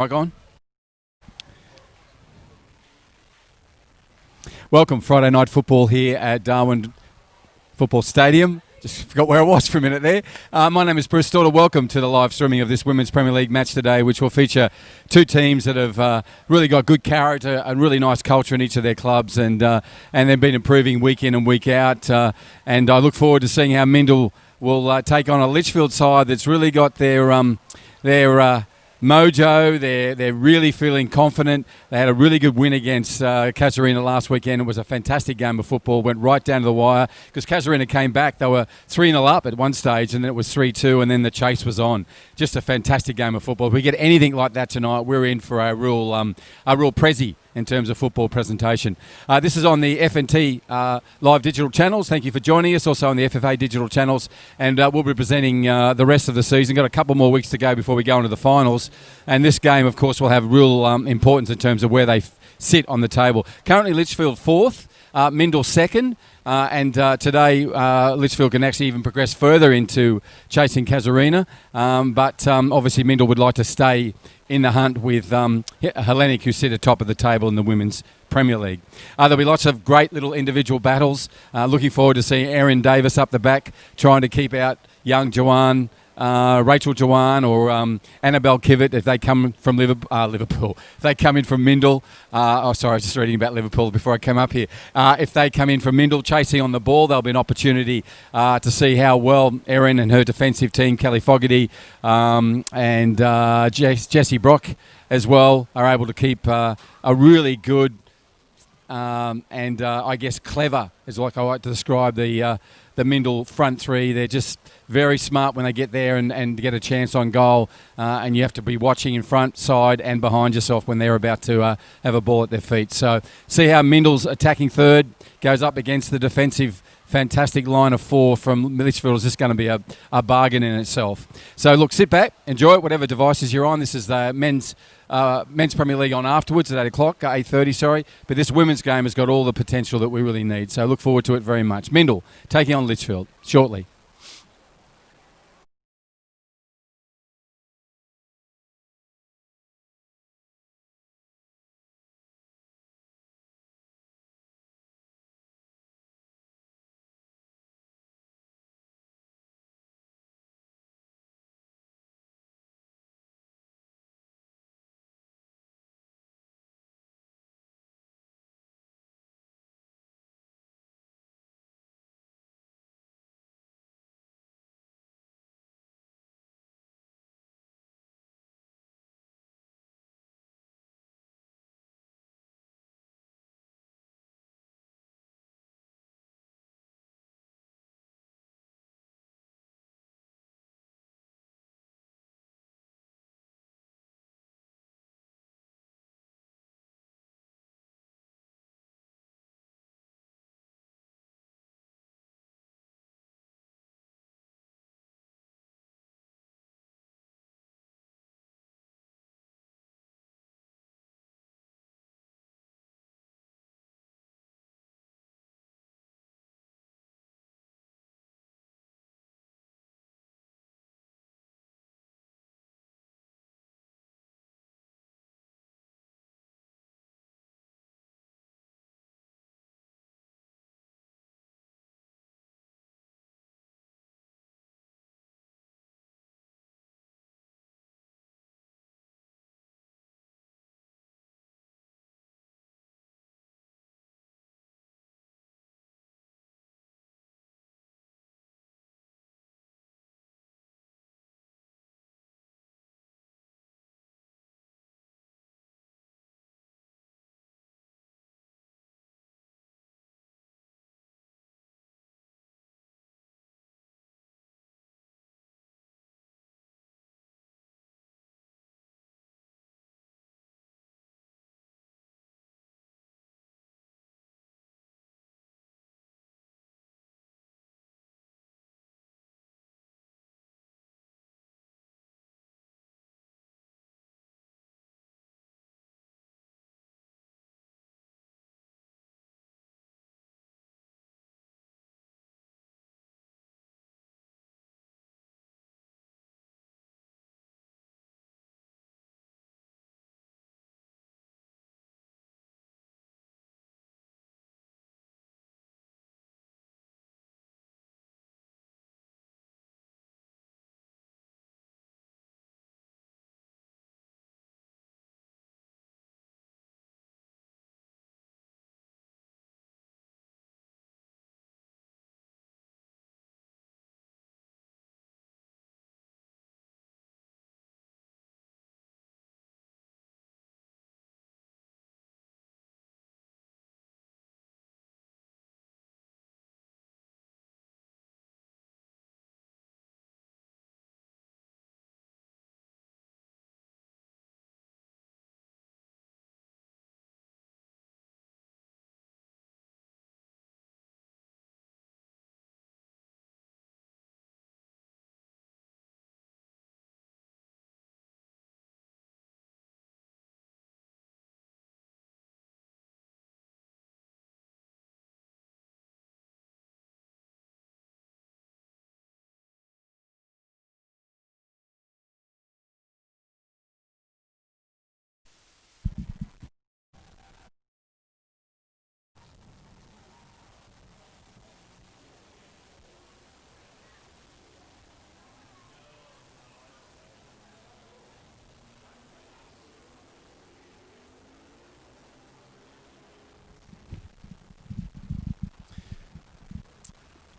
Mic on. Welcome, Friday night football here at Darwin Football Stadium. Just forgot where I was for a minute there. My name is Bruce Daughter. Welcome to the live streaming of this Women's Premier League match today, which will feature two teams that have really got good character and really nice culture in each of their clubs, and they've been improving week in and week out. And I look forward to seeing how Mindil will take on a Litchfield side that's really got their mojo. They're really feeling confident. They had a really good win against Casuarina last weekend. It was a fantastic game of football. Went right down to the wire because Casuarina came back. They were 3-0 up at one stage, and then it was 3-2, and then the chase was on. Just a fantastic game of football. If we get anything like that tonight, we're in for a real prezi in terms of football presentation. This is on the F&T live digital channels. Thank you for joining us. Also on the FFA digital channels. And we'll be presenting the rest of the season. Got a couple more weeks to go before we go into the finals. And this game, of course, will have real importance in terms of where they sit on the table. Currently, Litchfield fourth, Mindil second. And today, Litchfield can actually even progress further into chasing Casuarina. But obviously, Mindil would like to stay in the hunt with Hellenic, who sit atop of the table in the Women's Premier League. There'll be lots of great little individual battles. Looking forward to seeing Erin Davis up the back, trying to keep out young Joanne, Rachel Joanne, or Annabelle Kivett if they come from Liverpool. If they come in from Mindil. I was just reading about Liverpool before I came up here. If they come in from Mindil chasing on the ball, there'll be an opportunity to see how well Erin and her defensive team, Kelly Fogarty and Jessie Brock as well, are able to keep a really good and I guess clever, is like I like to describe the Mindil front three. They're just very smart when they get there and get a chance on goal, and you have to be watching in front, side and behind yourself when they're about to have a ball at their feet. So see how Mindil's attacking third goes up against the defensive fantastic line of four from Litchfield. Is just going to be a bargain in itself. So look, sit back, enjoy it, whatever devices you're on. This is the men's Premier League on afterwards at 8 o'clock, 8:30, sorry. But this women's game has got all the potential that we really need. So look forward to it very much. Mindil taking on Litchfield shortly.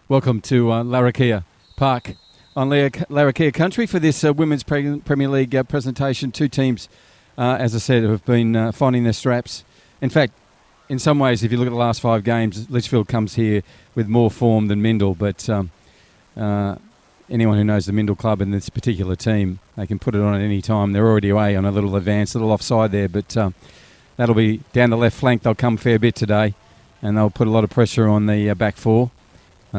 Welcome to Larrakia Park on Larrakia Country for this Women's Premier League presentation. Two teams, as I said, have been finding their straps. In fact, in some ways, if you look at the last 5 games, Litchfield comes here with more form than Mindil, but anyone who knows the Mindil club and this particular team, they can put it on at any time. They're already away on a little advance, a little offside there, but that'll be down the left flank. They'll come a fair bit today, and they'll put a lot of pressure on the back four.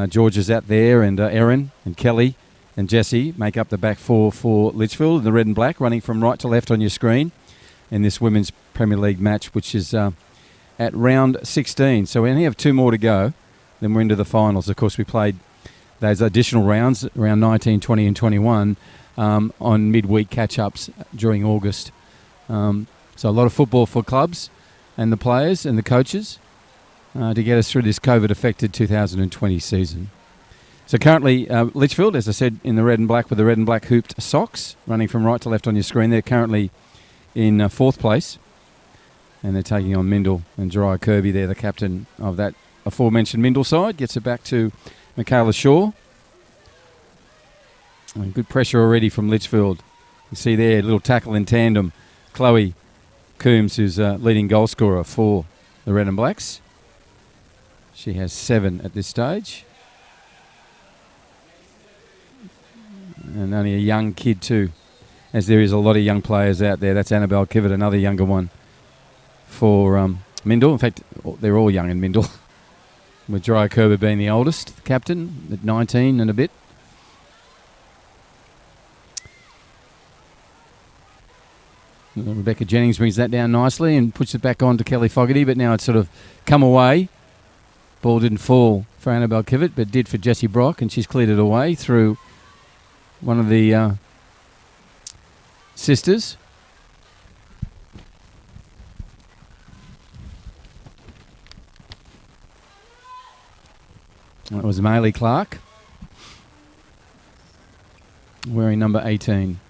George is out there, and Erin and Kelly and Jessie make up the back four for Litchfield. The red and black running from right to left on your screen in this Women's Premier League match, which is at round 16. So we only have 2 more to go, then we're into the finals. Of course, we played those additional rounds, round 19, 20 and 21, on midweek catch-ups during August. So a lot of football for clubs and the players and the coaches to get us through this COVID-affected 2020 season. So currently, Litchfield, as I said, in the red and black with the red and black hooped socks, running from right to left on your screen. They're currently in 4th place, and they're taking on Mindil, and Jeriah Kirby, they're the captain of that aforementioned Mindil side. Gets it back to Michaela Shaw. And good pressure already from Litchfield. You see there, a little tackle in tandem. Chloe Coombs, who's leading goal scorer for the red and blacks. She has 7 at this stage. And only a young kid too, as there is a lot of young players out there. That's Annabelle Kivett, another younger one for Mindil. In fact, they're all young in Mindil, with Jeriah Kirby being the oldest, the captain, at 19 and a bit. Rebecca Jennings brings that down nicely and puts it back on to Kelly Fogarty, but now it's sort of come away. Ball didn't fall for Annabelle Kivett, but did for Jessie Brock, and she's cleared it away through one of the sisters. That was Maylee Clark, wearing number 18.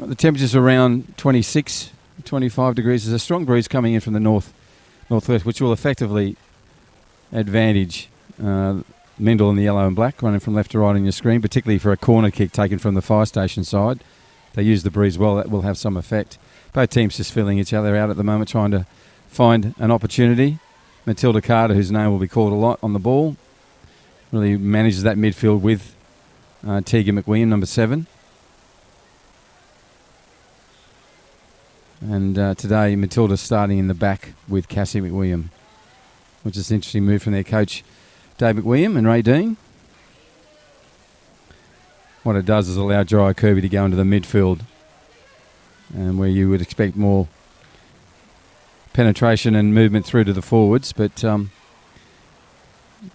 The temperature's around 26, 25 degrees. There's a strong breeze coming in from the northwest, which will effectively advantage Mindil in the yellow and black, running from left to right on your screen, particularly for a corner kick taken from the fire station side. They use the breeze well. That will have some effect. Both teams just feeling each other out at the moment, trying to find an opportunity. Matilda Carter, whose name will be called a lot on the ball, really manages that midfield with Tegan McWilliam, number 7. And today, Matilda's starting in the back with Cassie McWilliam, which is an interesting move from their coach, Dave McWilliam and Ray Dean. What it does is allow Jeriah Kirby to go into the midfield, and where you would expect more penetration and movement through to the forwards. But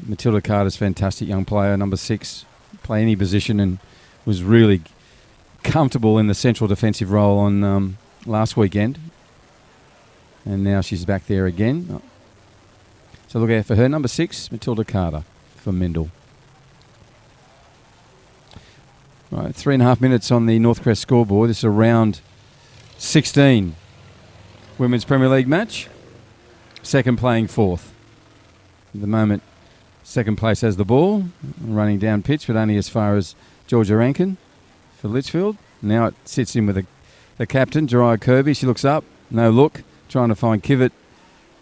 Matilda Carter's fantastic young player, number 6, play any position, and was really comfortable in the central defensive role on last weekend, and now she's back there again. So look out for her, number 6, Matilda Carter for Mindil. Right, 3.5 minutes on the Northcrest scoreboard. This is a round 16 Women's Premier League match. Second playing 4th. At the moment, second place has the ball, running down pitch, but only as far as Georgia Rankin for Litchfield. Now it sits in with the captain, Jeriah Kirby. She looks up, no look, trying to find Kivett.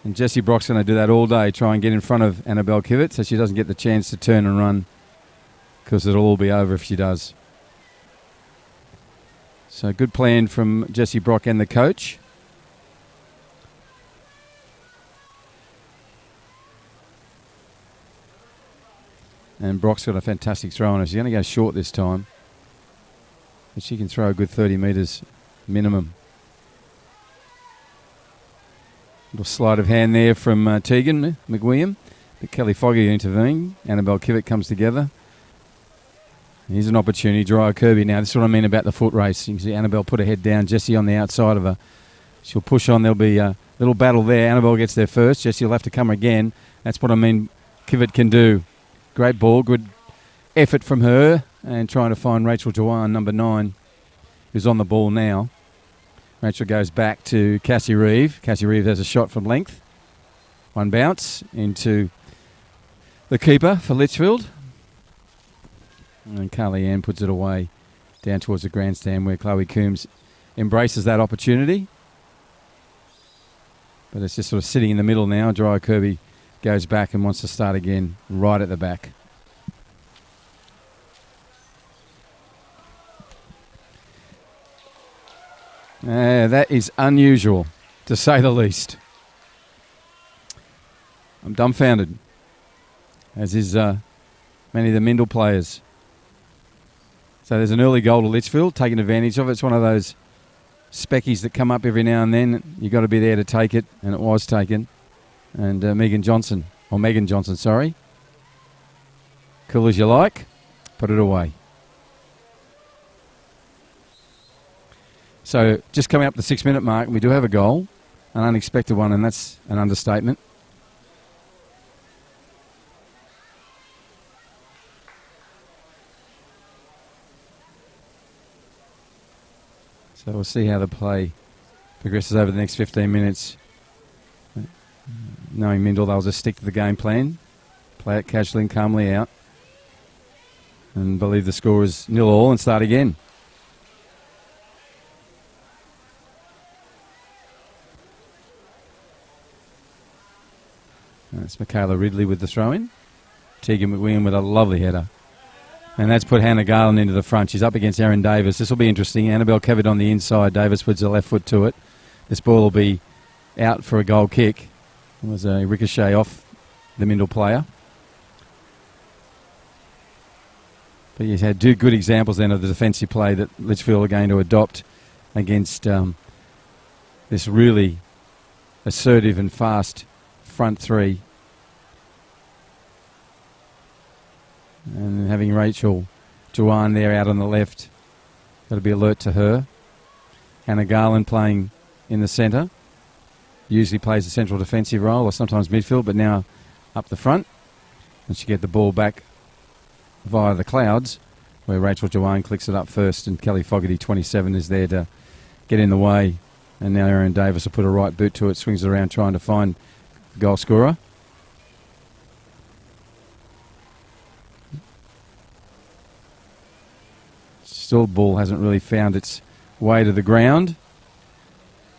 And Jessie Brock's going to do that all day, try and get in front of Annabelle Kivett so she doesn't get the chance to turn and run, because it'll all be over if she does. So good plan from Jessie Brock and the coach. And Brock's got a fantastic throw on her. She's going to go short this time, but she can throw a good 30 metres minimum. Little sleight of hand there from Tegan McWilliam, but Kelly Fogarty intervening. Annabelle Kivett comes together. Here's an opportunity. Jeriah Kirby now. This is what I mean about the foot race. You can see Annabelle put her head down. Jessie on the outside of her. She'll push on. There'll be a little battle there. Annabelle gets there first. Jessie will have to come again. That's what I mean Kivett can do. Great ball. Good effort from her. And trying to find Rachel Jawan, number 9, who's on the ball now. Rachel goes back to Cassie Reeve. Cassie Reeve has a shot from length. One bounce into the keeper for Litchfield. And Carly Ann puts it away down towards the grandstand where Chloe Coombs embraces that opportunity. But it's just sort of sitting in the middle now. Dry Kirby goes back and wants to start again right at the back. That is unusual, to say the least. I'm dumbfounded, as is many of the Mindil players. So there's an early goal to Litchfield, taking advantage of it. It's one of those speckies that come up every now and then. You've got to be there to take it, and it was taken. And Megan Johnson, sorry. Cool as you like, put it away. So just coming up the 6-minute mark, we do have a goal, an unexpected one, and that's an understatement. So we'll see how the play progresses over the next 15 minutes. Knowing Mindil, they'll just stick to the game plan, play it casually and calmly out, and believe the score is 0-0 and start again. That's Michaela Ridley with the throw-in. Tegan McWilliam with a lovely header. And that's put Hannah Garland into the front. She's up against Erin Davis. This will be interesting. Annabelle Kevitt on the inside. Davis puts her left foot to it. This ball will be out for a goal kick. It was a ricochet off the Mindil player. But you've had two good examples then of the defensive play that Litchfield are going to adopt against this really assertive and fast front three. And having Rachel Joanne there out on the left, got to be alert to her. Hannah Garland playing in the centre. Usually plays a central defensive role or sometimes midfield, but now up the front. And she get the ball back via the clouds, where Rachel Joanne clicks it up first, and Kelly Fogarty, 27, is there to get in the way. And now Erin Davis will put a right boot to it, swings it around trying to find the goal scorer. Still, ball hasn't really found its way to the ground.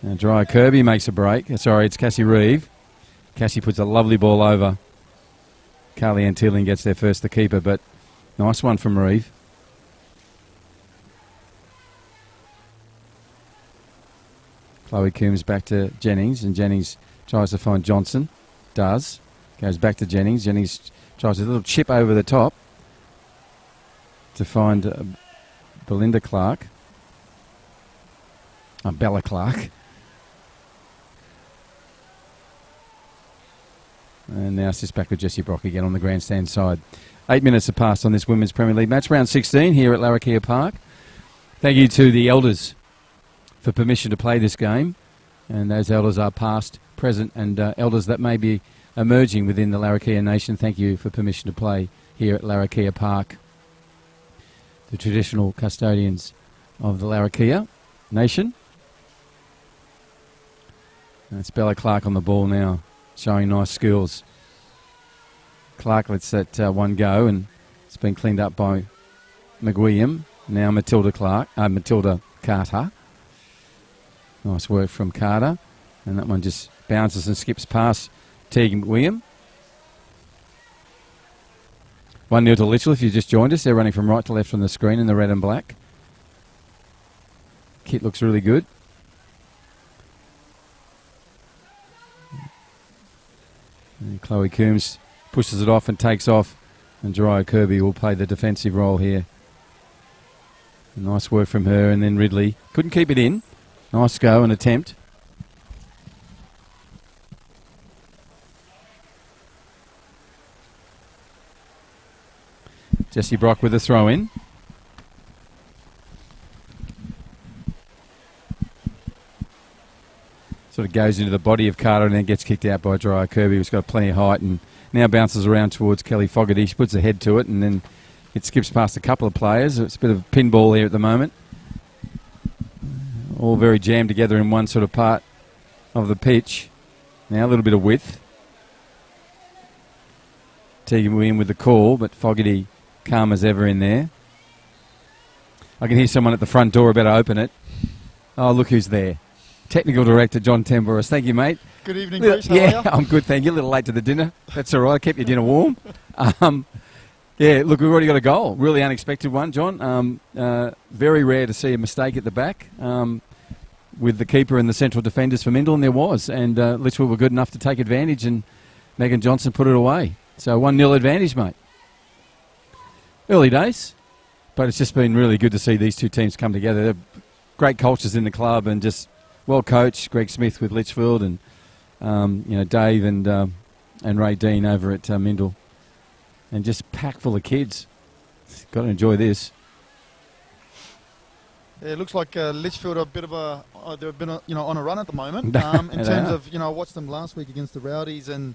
Now Dry Kirby makes a break. Sorry, it's Cassie Reeve. Cassie puts a lovely ball over. Carly Ann Teeling gets there first, the keeper, but nice one from Reeve. Chloe Coombs back to Jennings, and Jennings tries to find Johnson. Does. Goes back to Jennings. Jennings tries a little chip over the top to find Belinda Clark. Bella Clark. And now it's just back with Jessie Brock again on the grandstand side. 8 minutes have passed on this Women's Premier League match, round 16 here at Larrakia Park. Thank you to the elders for permission to play this game. And those elders are past, present, and elders that may be emerging within the Larrakia Nation. Thank you for permission to play here at Larrakia Park. The traditional custodians of the Larrakia Nation. And it's Bella Clark on the ball now, showing nice skills. Clark lets that one go, and it's been cleaned up by McWilliam. Now Matilda Carter. Nice work from Carter. And that one just bounces and skips past Tegan McWilliam. 1-0 to Litchfield. If you just joined us, they're running from right to left on the screen in the red and black. Kit looks really good. And Chloe Coombs pushes it off and takes off. And Jeriah Kirby will play the defensive role here. Nice work from her. And then Ridley couldn't keep it in. Nice go and attempt. Jessie Brock with a throw in. Sort of goes into the body of Carter and then gets kicked out by Jeriah Kirby, who's got plenty of height, and now bounces around towards Kelly Fogarty. She puts a head to it, and then it skips past a couple of players. It's a bit of pinball here at the moment. all very jammed together in one sort of part of the pitch. Now a little bit of width. Tegan William with the call, but Fogarty calm as ever in there. I can hear someone at the front door about to open it. Oh, look who's there. Technical Director John Tamboris. Thank you, mate. Good evening, Bruce. How Yeah, are you? I'm good, thank you. A little late to the dinner. That's all right. I kept your dinner warm. Yeah, look, we've already got a goal. Really unexpected one, John. Very rare to see a mistake at the back with the keeper and the central defenders for Mindil, and there was. And Litchfield were good enough to take advantage, and Megan Johnson put it away. So 1-0 advantage, mate. Early days, but it's just been really good to see these two teams come together. They're great cultures in the club and just well coached. Greg Smith with Litchfield and Dave and Ray Dean over at Mindil, and just packed full of kids. Got to enjoy this. Yeah, it looks like Litchfield are a bit of they've been on a run at the moment. In terms of I watched them last week against the Rowdies, and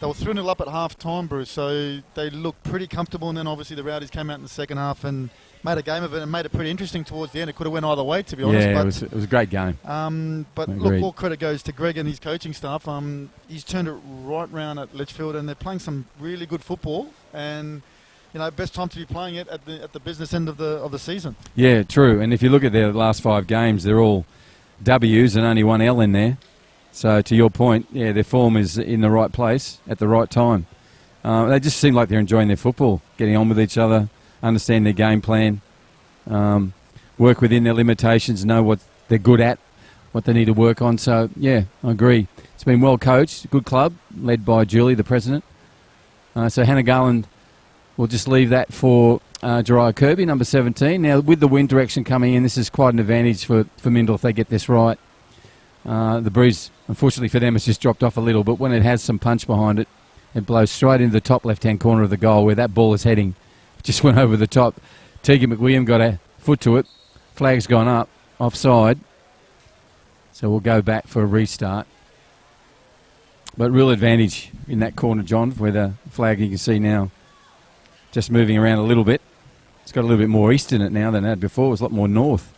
they were 3-0 up at half time, Bruce. So they looked pretty comfortable, and then obviously the Rowdies came out in the second half and made a game of it and made it pretty interesting towards the end. It could have went either way, to be honest. Yeah, but it was a great game. But look, all credit goes to Greg and his coaching staff. He's turned it right round at Litchfield, and they're playing some really good football. And best time to be playing it at the business end of the season. Yeah, true. And if you look at their last 5 games, they're all W's and only one L in there. So to your point, yeah, their form is in the right place at the right time. They just seem like they're enjoying their football, getting on with each other, understand their game plan, work within their limitations, know what they're good at, what they need to work on. So, yeah, I agree. It's been well coached, good club, led by Julie, the president. So Hannah Garland will just leave that for Jeriah Kirby, number 17. Now, with the wind direction coming in, this is quite an advantage for Mindil if they get this right. The breeze, unfortunately for them, has just dropped off a little, but when it has some punch behind it, it blows straight into the top left-hand corner of the goal where that ball is heading. Just went over the top. Tegan McWilliam got a foot to it. Flag's gone up, offside. So we'll go back for a restart. But real advantage in that corner, John, where the flag you can see now just moving around a little bit. It's got a little bit more east in it now than it had before. It was a lot more north.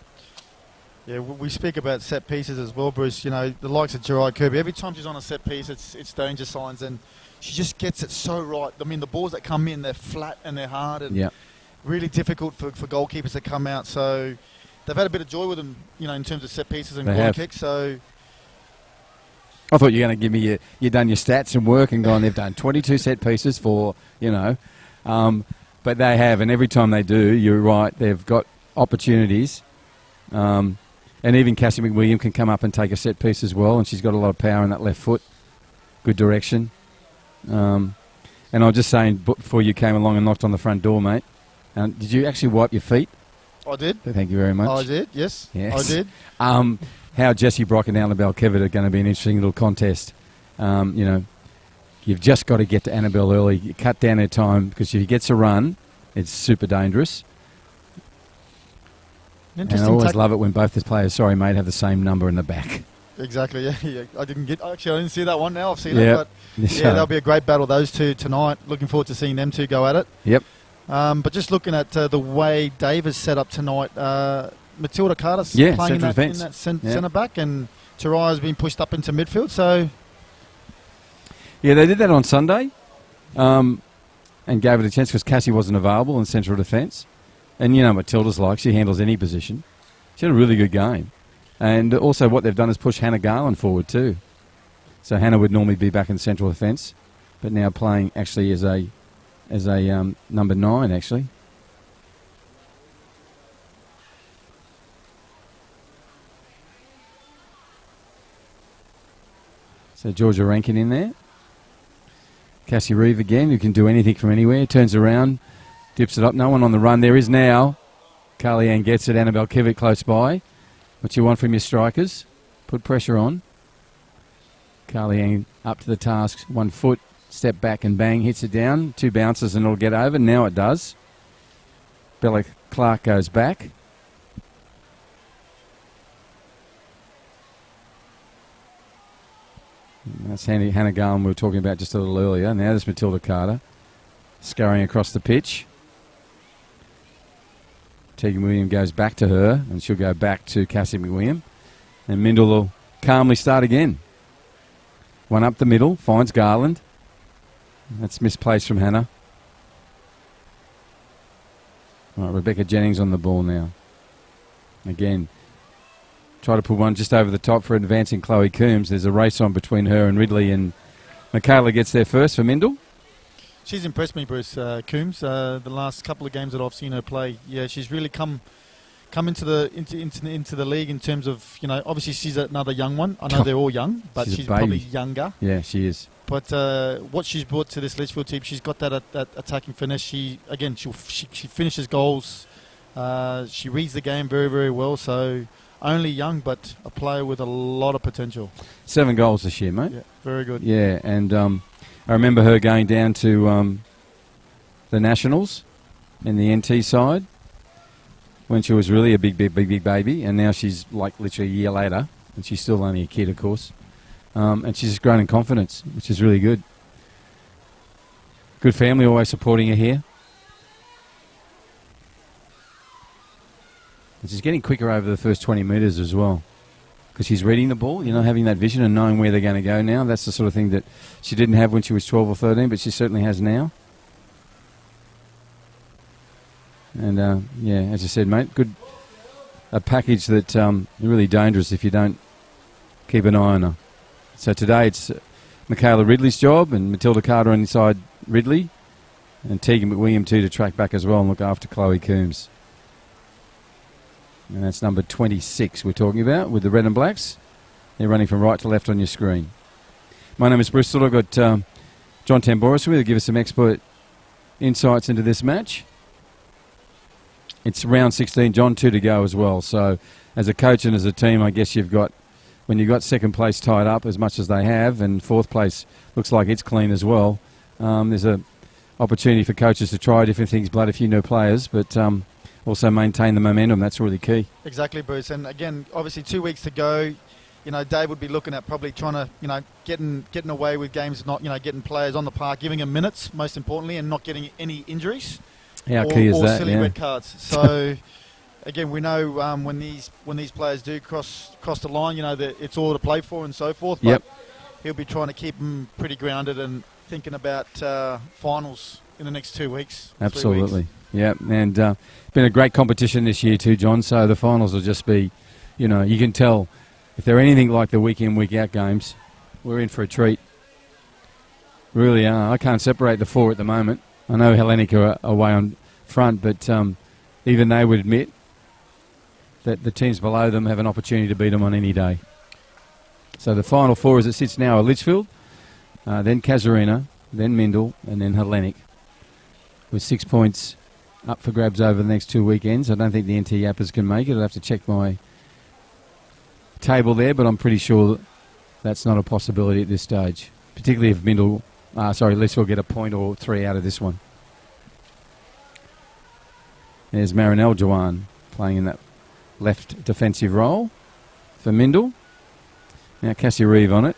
Yeah, we speak about set pieces as well, Bruce. The likes of Jeriah Kirby, every time she's on a set piece, it's danger signs, and she just gets it so right. I mean, the balls that come in, they're flat and they're hard, and really difficult for goalkeepers to come out. So they've had a bit of joy with them, in terms of set pieces and corner kicks. So I thought you were going to give me you've done your stats and work and gone, they've done 22 set pieces for, but they have, and every time they do, you're right, they've got opportunities. And even Cassie McWilliam can come up and take a set piece as well, and she's got a lot of power in that left foot. Good direction. And I was just saying before you came along and knocked on the front door, mate, did you actually wipe your feet? I did. Thank you very much. I did, yes. I did. How Jessie Brock and Annabelle Kevitt are going to be an interesting little contest. You've just got to get to Annabelle early. You cut down her time, because if he gets a run, it's super dangerous. And I always love it when both the players, have the same number in the back. Exactly, yeah. I didn't see that one now. I've seen it, but that'll be a great battle, those two tonight. Looking forward to seeing them two go at it. Yep. But just looking at the way Dave is set up tonight, Matilda Carter's playing in that centre back, and Taraya's been pushed up into midfield. So yeah, they did that on Sunday, and gave it a chance because Cassie wasn't available in central defence. And Matilda's like, she handles any position. She had a really good game. And also what they've done is push Hannah Garland forward too. So Hannah would normally be back in central defence, but now playing actually as a number 9 actually. So Georgia Rankin in there. Cassie Reeve again, who can do anything from anywhere. Turns around, dips it up. No one on the run. There is now. Carly Ann gets it. Annabelle Kevitt close by. What you want from your strikers? Put pressure on. Carly Ann up to the task. 1 foot, step back and bang, hits it down. 2 bounces and it'll get over. Now it does. Bella Clark goes back. That's Hannah Garland we were talking about just a little earlier. Now there's Matilda Carter scurrying across the pitch. Tegan William goes back to her, and she'll go back to Cassie McWilliam. And Mindil will calmly start again. One up the middle, finds Garland. That's misplaced from Hannah. All right, Rebecca Jennings on the ball now. Again, try to put one just over the top for advancing Chloe Coombs. There's a race on between her and Ridley, and Michaela gets there first for Mindil. She's impressed me, Bruce Coombs. The last couple of games that I've seen her play, yeah, she's really come into the league in terms of, you know, obviously she's another young one. I know they're all young, but she's probably younger. Yeah, she is. But what she's brought to this Litchfield team, she's got that attacking finesse. She finishes goals. She reads the game very, very well. So only young, but a player with a lot of potential. 7 goals this year, mate. Yeah, very good. Yeah, and I remember her going down to the Nationals in the NT side when she was really a big baby, and now she's like literally a year later, and she's still only a kid, of course. And she's just grown in confidence, which is really good. Good family, always supporting her here. And she's getting quicker over the first 20 metres as well, because she's reading the ball, you know, having that vision and knowing where they're going to go now. That's the sort of thing that she didn't have when she was 12 or 13, but she certainly has now. And, yeah, as I said, mate, a package that really dangerous if you don't keep an eye on her. So today it's Michaela Ridley's job, and Matilda Carter on inside Ridley, and Tegan McWilliam too to track back as well and look after Chloe Coombs. And that's number 26 we're talking about with the red and blacks. They're running from right to left on your screen. My name is Bristol. I've got John Tamboris with me to give us some expert insights into this match. It's round 16, John, 2 to go as well. So as a coach and as a team, I guess when you've got second place tied up as much as they have, and fourth place looks like it's clean as well, there's an opportunity for coaches to try different things, blood a few new players, but also maintain the momentum. That's really key. Exactly, Bruce. And again, obviously 2 weeks to go. You know, Dave would be looking at probably trying to, you know, getting away with games, not, you know, getting players on the park, giving them minutes, most importantly, and not getting any injuries. How key is that? Or silly red cards. So, again, we know when these players do cross the line, you know, that it's all to play for and so forth. But he'll be trying to keep them pretty grounded and thinking about finals in the next 2 weeks. Absolutely. 3 weeks. Yeah, and been a great competition this year too, John. So the finals will just be, you know, you can tell if they're anything like the week in, week out games, we're in for a treat. Really are. I can't separate the 4 at the moment. I know Hellenic are away on front, but even they would admit that the teams below them have an opportunity to beat them on any day. So the final 4 as it sits now are Litchfield, then Casuarina, then Mindil, and then Hellenic, with 6 points up for grabs over the next 2 weekends. I don't think the NT Yappers can make it. I'll have to check my table there, but I'm pretty sure that's not a possibility at this stage, particularly if Litchfield get a point or 3 out of this one. There's Marinelle Jawan playing in that left defensive role for Mindil. Now Cassie Reeve on it.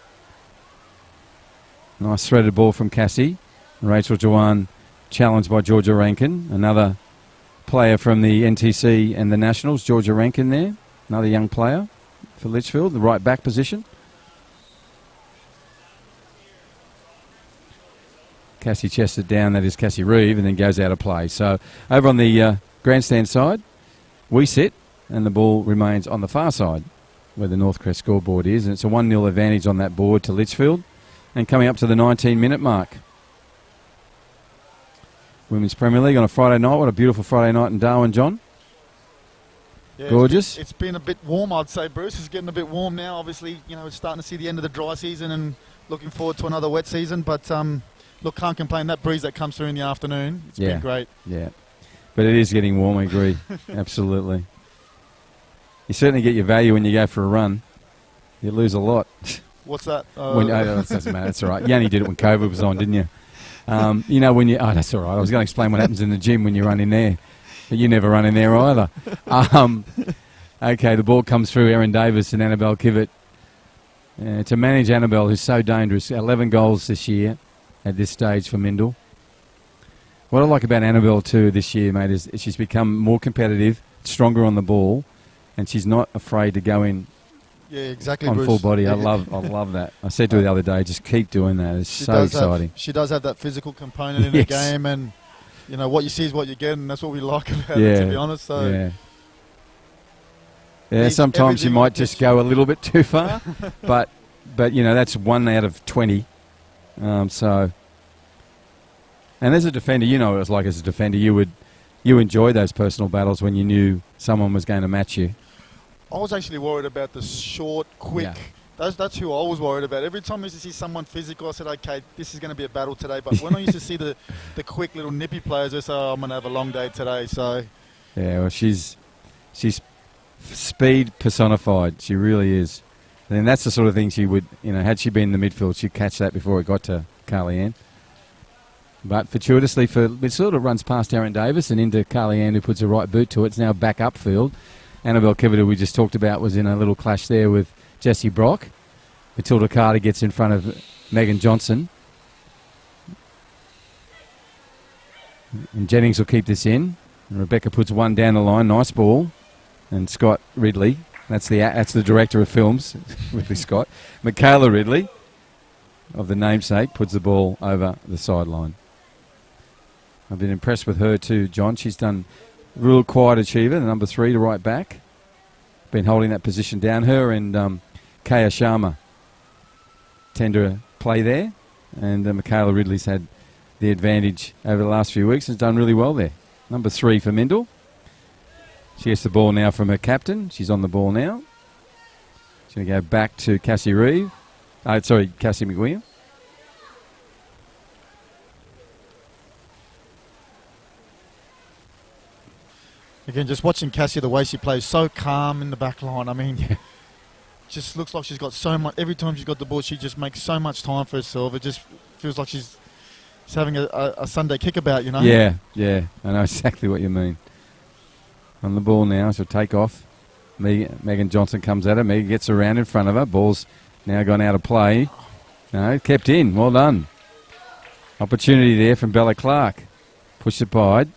Nice threaded ball from Cassie. Rachel Jawan challenged by Georgia Rankin. Another player from the NTC and the Nationals, Georgia Rankin there. Another young player for Litchfield, the right back position. Cassie chests it down, that is Cassie Reeve, and then goes out of play. So over on the grandstand side, we sit, and the ball remains on the far side where the Northcrest scoreboard is, and it's a 1-0 advantage on that board to Litchfield. And coming up to the 19-minute mark. Women's Premier League on a Friday night. What a beautiful Friday night in Darwin, John. Yeah, gorgeous. It's been a bit warm, I'd say, Bruce. It's getting a bit warm now. Obviously, you know, we're starting to see the end of the dry season and looking forward to another wet season. But, look, can't complain. That breeze that comes through in the afternoon, it's been great. Yeah, but it is getting warm, I agree. Absolutely. You certainly get your value when you go for a run. You lose a lot. What's that? That doesn't matter. That's all right. You only did it when COVID was on, didn't you? You know, when you... Oh, that's all right. I was going to explain what happens in the gym when you run in there. But you never run in there either. Okay, the ball comes through Erin Davis and Annabelle Kivett. To manage Annabelle, who's so dangerous. 11 goals this year at this stage for Mindil. What I like about Annabelle too this year, mate, is she's become more competitive, stronger on the ball, and she's not afraid to go in Yeah, exactly. On Bruce. full body. Yeah. I love that. I said to her the other day, just keep doing that. It's so exciting. She does have that physical component in the game, and you know what you see is what you get, and that's what we like about it. To be honest, so sometimes you might just go a little bit too far, but you know that's 1 out of 20. So, and as a defender, you know what it's like. As a defender, you enjoy those personal battles when you knew someone was going to match you. I was actually worried about the short, quick. Yeah. That's who I was worried about. Every time I used to see someone physical, I said, okay, this is going to be a battle today. But when I used to see the quick little nippy players, I said, oh, I'm going to have a long day today. So, yeah, well, she's speed personified. She really is. And that's the sort of thing she would, you know, had she been in the midfield, she'd catch that before it got to Carly Ann. But fortuitously, it sort of runs past Aaron Davis and into Carly Ann, who puts a right boot to it. It's now back upfield. Annabelle Kivitter, we just talked about, was in a little clash there with Jessie Brock. Matilda Carter gets in front of Megan Johnson. And Jennings will keep this in. And Rebecca puts one down the line. Nice ball. And Scott Ridley, that's the director of films, Ridley Scott. Michaela Ridley, of the namesake, puts the ball over the sideline. I've been impressed with her too, John. She's done real quiet achiever, the number 3 to right back. Been holding that position down. Her and Kaya Sharma tend to play there. And Michaela Ridley's had the advantage over the last few weeks and has done really well there. Number 3 for Mindil. She gets the ball now from her captain. She's on the ball now. She's going to go back to Cassie McGuigan. Again, just watching Cassie, the way she plays, so calm in the back line. I mean, just looks like she's got so much. Every time she's got the ball, she just makes so much time for herself. It just feels like she's having a Sunday kickabout, you know? Yeah. I know exactly what you mean. On the ball now, she'll take off. Megan Johnson comes at her. Megan gets around in front of her. Ball's now gone out of play. No, kept in. Well done. Opportunity there from Bella Clark. Pushed it wide.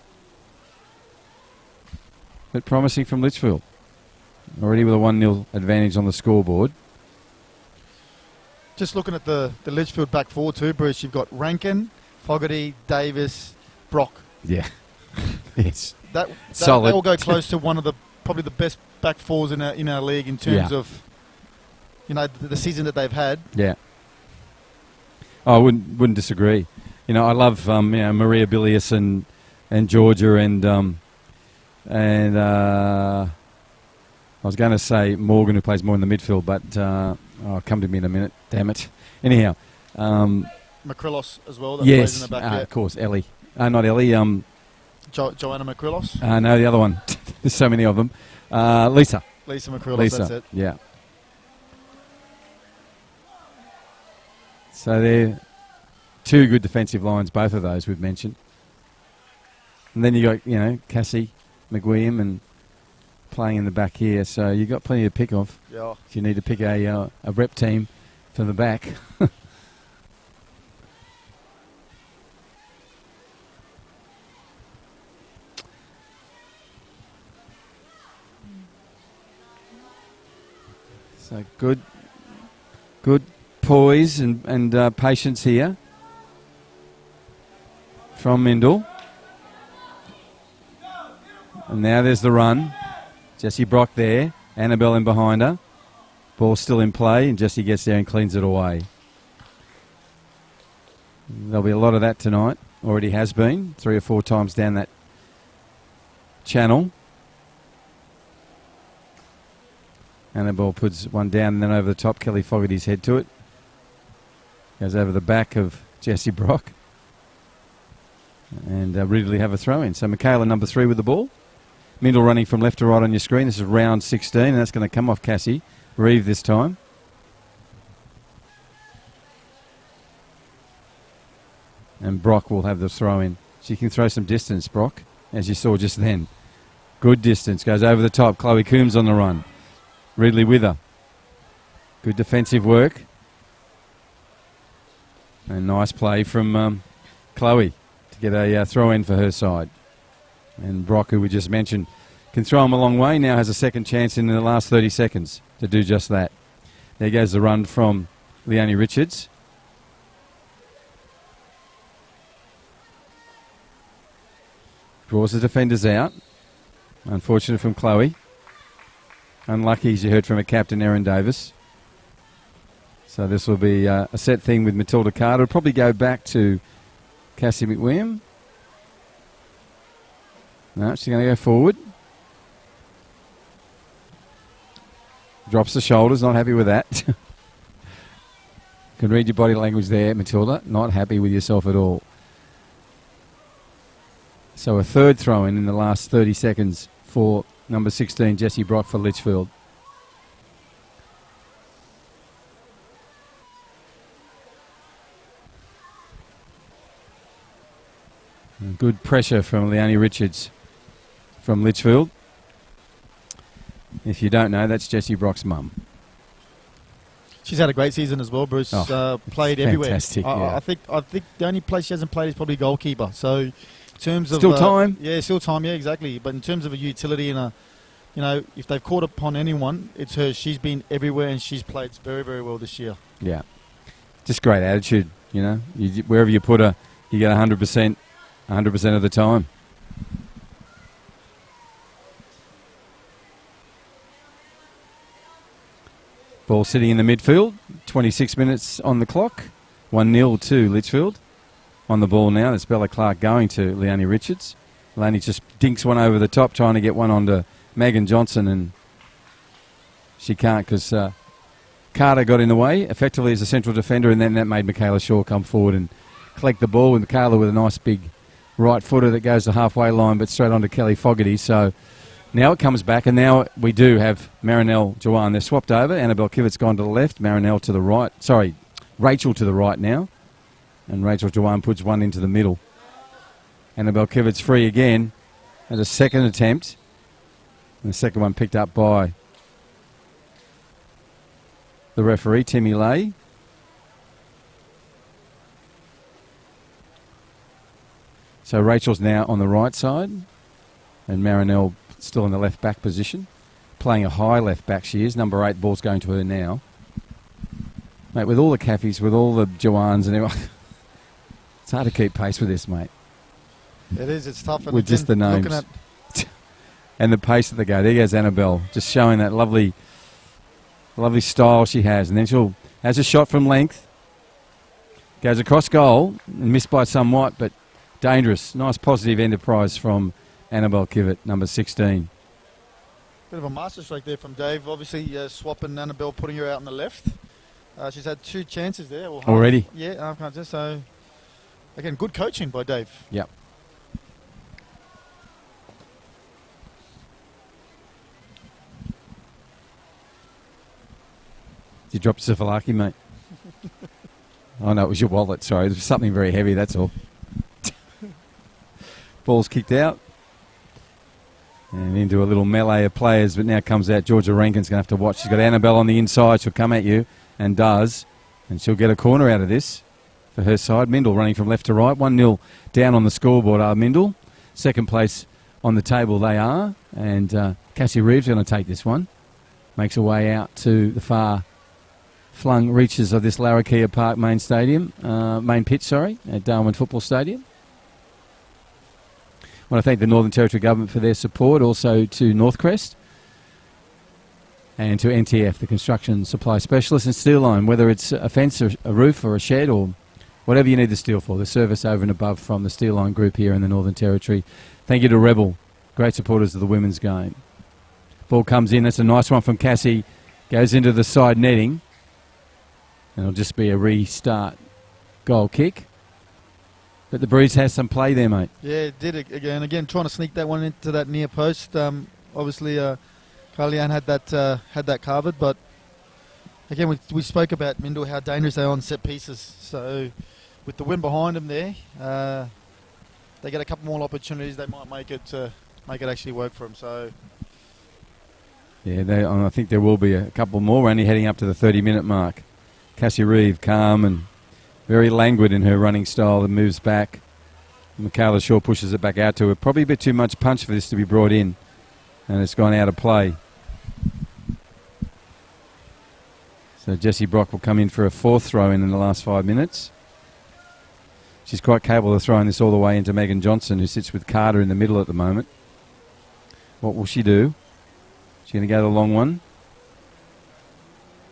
Bit promising from Litchfield. Already with a 1-0 advantage on the scoreboard. Just looking at the Litchfield back four too, Bruce, you've got Rankin, Fogarty, Davis, Brock. Yeah. Yes. That solid. They will go close to one of probably the best back fours in our league in terms of, you know, the season that they've had. Yeah. I wouldn't disagree. You know, I love Maria Bilius and Georgia and I was going to say Morgan, who plays more in the midfield, but come to me in a minute. Damn it. Anyhow, Macrillos as well. That plays in the back. Of course, Ellie. Not Ellie. Joanna Macrillos. No, the other one. There's so many of them. Lisa. Lisa Macrillos. That's it. Yeah. So they're two good defensive lines, both of those we've mentioned. And then you got, Cassie McWilliam and playing in the back here. So you've got plenty to pick of. Yeah. If you need to pick a rep team for the back. So good poise and patience here from Mindil. And now there's the run. Jessie Brock there. Annabelle in behind her. Ball still in play, and Jessie gets there and cleans it away. There'll be a lot of that tonight. Already has been. 3 or 4 times down that channel. Annabelle puts one down and then over the top. Kelly Fogarty's head to it. Goes over the back of Jessie Brock. And Ridley have a throw in. So Michaela, number 3 with the ball. Mindil running from left to right on your screen. This is round 16, and that's going to come off Cassie. Reeve this time. And Brock will have the throw in. She can throw some distance, Brock, as you saw just then. Good distance. Goes over the top. Chloe Coombs on the run. Ridley with her. Good defensive work. And nice play from Chloe to get a throw in for her side. And Brock, who we just mentioned, can throw him a long way, now has a second chance in the last 30 seconds to do just that. There goes the run from Leonie Richards. Draws the defenders out. Unfortunate from Chloe. Unlucky, as you heard from her captain, Erin Davis. So this will be a set thing with Matilda Carter. It'll probably go back to Cassie McWilliam. No, she's going to go forward. Drops the shoulders, not happy with that. Can read your body language there, Matilda. Not happy with yourself at all. So a third throw-in in the last 30 seconds for number 16, Jessie Brock for Litchfield. And good pressure from Leonie Richards from Litchfield. If you don't know, that's Jessie Brock's mum. She's had a great season as well, Bruce. Played everywhere. Fantastic. I think the only place she hasn't played is probably goalkeeper. So in terms of still time. Yeah, still time. Yeah, exactly. But in terms of a utility and if they've caught upon anyone, it's her. She's been everywhere and she's played very, very well this year. Yeah, just great attitude. Wherever you put her, you get 100%, 100% of the time. Ball sitting in the midfield, 26 minutes on the clock, 1-0 to Litchfield. On the ball now, that's Bella Clark going to Leonie Richards. Leonie just dinks one over the top, trying to get one onto Megan Johnson, and she can't because Carter got in the way effectively as a central defender, and then that made Michaela Shaw come forward and collect the ball with Michaela with a nice big right footer that goes the halfway line but straight onto Kelly Fogarty. So now it comes back, and now we do have Marinelle Joanne. They're swapped over. Annabelle Kivett's gone to the left, Marinelle to the right. Sorry, Rachel to the right now. And Rachel Joanne puts one into the middle. Annabelle Kivett's free again at a second attempt. And the second one picked up by the referee, Timmy Lay. So Rachel's now on the right side, and Marinelle still in the left back position. Playing a high left back she is. Number 8, ball's going to her now. Mate, with all the Caffeys, with all the Joannes and everyone, it's hard to keep pace with this, mate. It is, it's tough. And with just the names. And the pace that they go. There goes Annabelle, just showing that lovely style she has. And then she'll has a shot from length. Goes across goal and missed by somewhat, but dangerous. Nice positive enterprise from Annabelle Kivett, number 16. Bit of a masterstroke there from Dave. Obviously swapping Annabelle, putting her out on the left. She's had 2 chances there. Already? Yeah, so again, good coaching by Dave. Yep. You dropped Sifalaki, mate. Oh, no, it was your wallet. Sorry, it was something very heavy, that's all. Ball's kicked out. And into a little melee of players, but now comes out. Georgia Rankin's going to have to watch. She's got Annabelle on the inside. She'll come at you, and does. And she'll get a corner out of this for her side. Mindil running from left to right. 1-0 down on the scoreboard are Mindil. Second place on the table they are. And Cassie Reeves going to take this one. Makes her way out to the far flung reaches of this Larrakia Park main pitch, at Darwin Football Stadium. I want to thank the Northern Territory Government for their support, also to Northcrest and to NTF, the construction supply specialist, and Steel Line, whether it's a fence or a roof or a shed or whatever you need the steel for, the service over and above from the Steel Line group here in the Northern Territory. Thank you to Rebel, great supporters of the women's game. Ball comes in, that's a nice one from Cassie, goes into the side netting, and it'll just be a restart goal kick. But the Breeze has some play there, mate. Yeah, it did again, trying to sneak that one into that near post. Obviously, Carly-Ann had that covered, but again, we spoke about Mindil, how dangerous they are on set pieces. So with the wind behind them there, they get a couple more opportunities. They might make it actually work for them. So yeah, I think there will be a couple more. We're only heading up to the 30-minute mark. Cassie Reeve, calm and very languid in her running style, and moves back. Michaela Shaw pushes it back out to her. Probably a bit too much punch for this to be brought in, and it's gone out of play. So So Jessie Brock will come in for a fourth throw in the last 5 minutes. She's quite capable of throwing this all the way into Megan Johnson, who sits with Carter in the middle at the moment. What will she do? She's going to go the long one.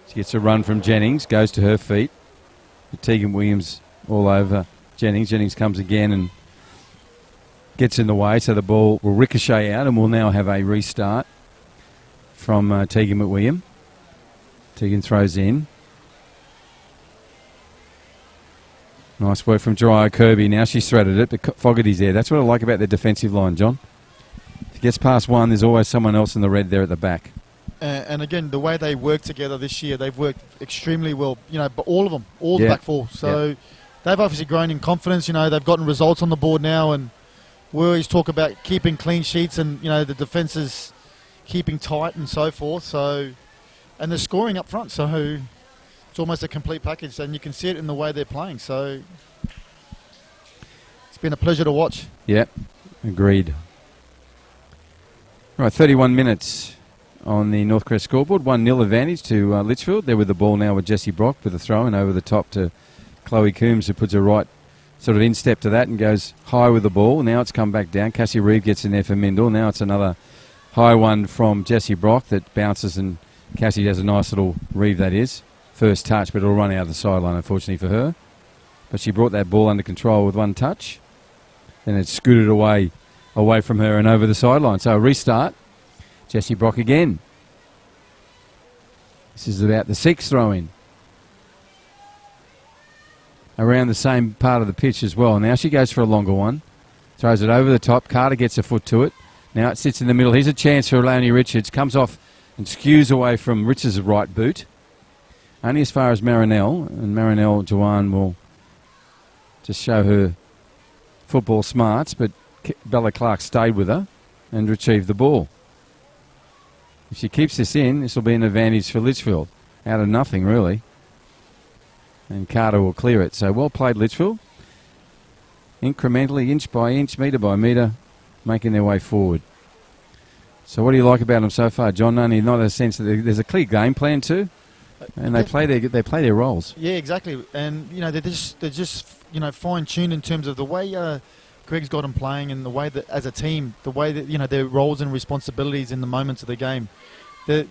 She gets a run from Jennings, goes to her feet. Tegan Williams all over Jennings. Jennings comes again and gets in the way, so the ball will ricochet out, and we'll now have a restart from Tegan McWilliam. Tegan throws in. Nice work from Jeriah Kirby. Now she's threaded it, but Fogarty's there. That's what I like about their defensive line, John. If it gets past one, there's always someone else in the red there at the back. And again, the way they work together this year, they've worked extremely well. But all of them, all the back four. So they've obviously grown in confidence. They've gotten results on the board now, and we always talk about keeping clean sheets and the defences keeping tight and so forth. So, and they're scoring up front. So it's almost a complete package, and you can see it in the way they're playing. So it's been a pleasure to watch. Yep, agreed. Right, 31 minutes on the Northcrest scoreboard. 1-0 advantage to Litchfield. They're with the ball now with Jessie Brock with a throw in over the top to Chloe Coombs, who puts her right sort of instep to that and goes high with the ball. Now it's come back down. Cassie Reeve gets in there for Mindil. Now it's another high one from Jessie Brock that bounces, and Cassie has a nice little Reeve, that is. First touch, but it'll run out of the sideline, unfortunately for her. But she brought that ball under control with one touch. Then it scooted away from her and over the sideline. So a restart. Jessie Brock again. This is about the sixth throw-in. Around the same part of the pitch as well. Now she goes for a longer one. Throws it over the top. Carter gets a foot to it. Now it sits in the middle. Here's a chance for Leonie Richards. Comes off and skews away from Richards' right boot. Only as far as Marinelle. And Marinelle Joanne will just show her football smarts. But Bella Clark stayed with her and retrieved the ball. If she keeps this in, this will be an advantage for Litchfield. Out of nothing, really. And Carter will clear it. So well played, Litchfield. Incrementally, inch by inch, metre by metre, making their way forward. So what do you like about them so far, John? Only not a sense that there's a clear game plan too, and they play their roles. Yeah, exactly. And they're just fine tuned in terms of the way Greg's got them playing, and the way that as a team, the way that their roles and responsibilities in the moments of the game. They're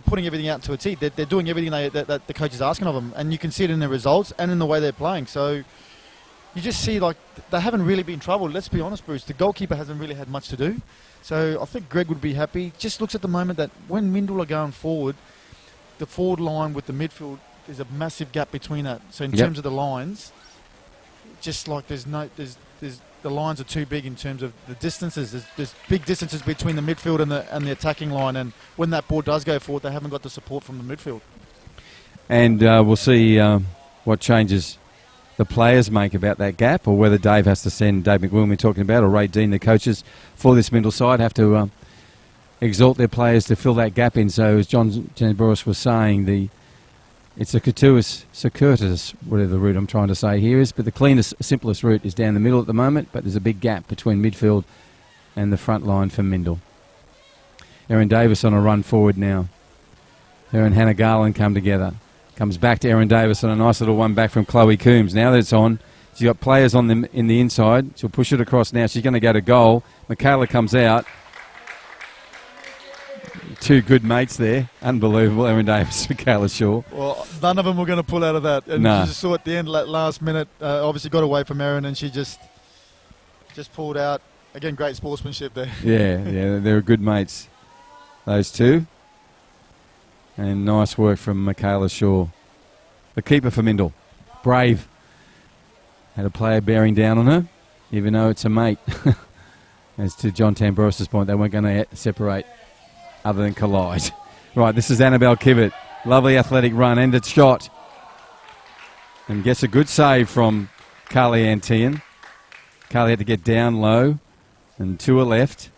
putting everything out to a T. They're doing everything that the coach is asking of them, and you can see it in their results and in the way they're playing. So you just see they haven't really been troubled. Let's be honest, Bruce. The goalkeeper hasn't really had much to do. So I think Greg would be happy. Just looks at the moment that when Mindil are going forward, the forward line with the midfield, there's a massive gap between that. So in terms of the lines, just like the lines are too big in terms of the distances. There's big distances between the midfield and the attacking line, and when that ball does go forward, they haven't got the support from the midfield. And we'll see what changes the players make about that gap, or whether Dave has to send Dave McWilliam we're talking about, or Ray Dean, the coaches for this Mindil side, have to exalt their players to fill that gap in. So as John Boris was saying, it's a circuitous, whatever the route I'm trying to say here is, but the cleanest, simplest route is down the middle at the moment, but there's a big gap between midfield and the front line for Mindil. Erin Davis on a run forward now. Her and Hannah Garland come together. Comes back to Erin Davis on a nice little one back from Chloe Coombs. Now that it's on, she's got players on them in the inside. She'll push it across now. She's going to go to goal. Michaela comes out. Two good mates there. Unbelievable. Erin Davis, Michaela Shaw. Well, none of them were going to pull out of that. And you just saw at the end, last minute, obviously got away from Erin, and she just pulled out. Again, great sportsmanship there. Yeah, they're good mates, those two. And nice work from Michaela Shaw. The keeper for Mindil. Brave. Had a player bearing down on her, even though it's a mate. As to John Tambrosis' point, they weren't going to separate other than collide. Right, this is Annabelle Kivett. Lovely athletic run, ended shot. And gets a good save from Carly Antian. Carly had to get down low and to her left.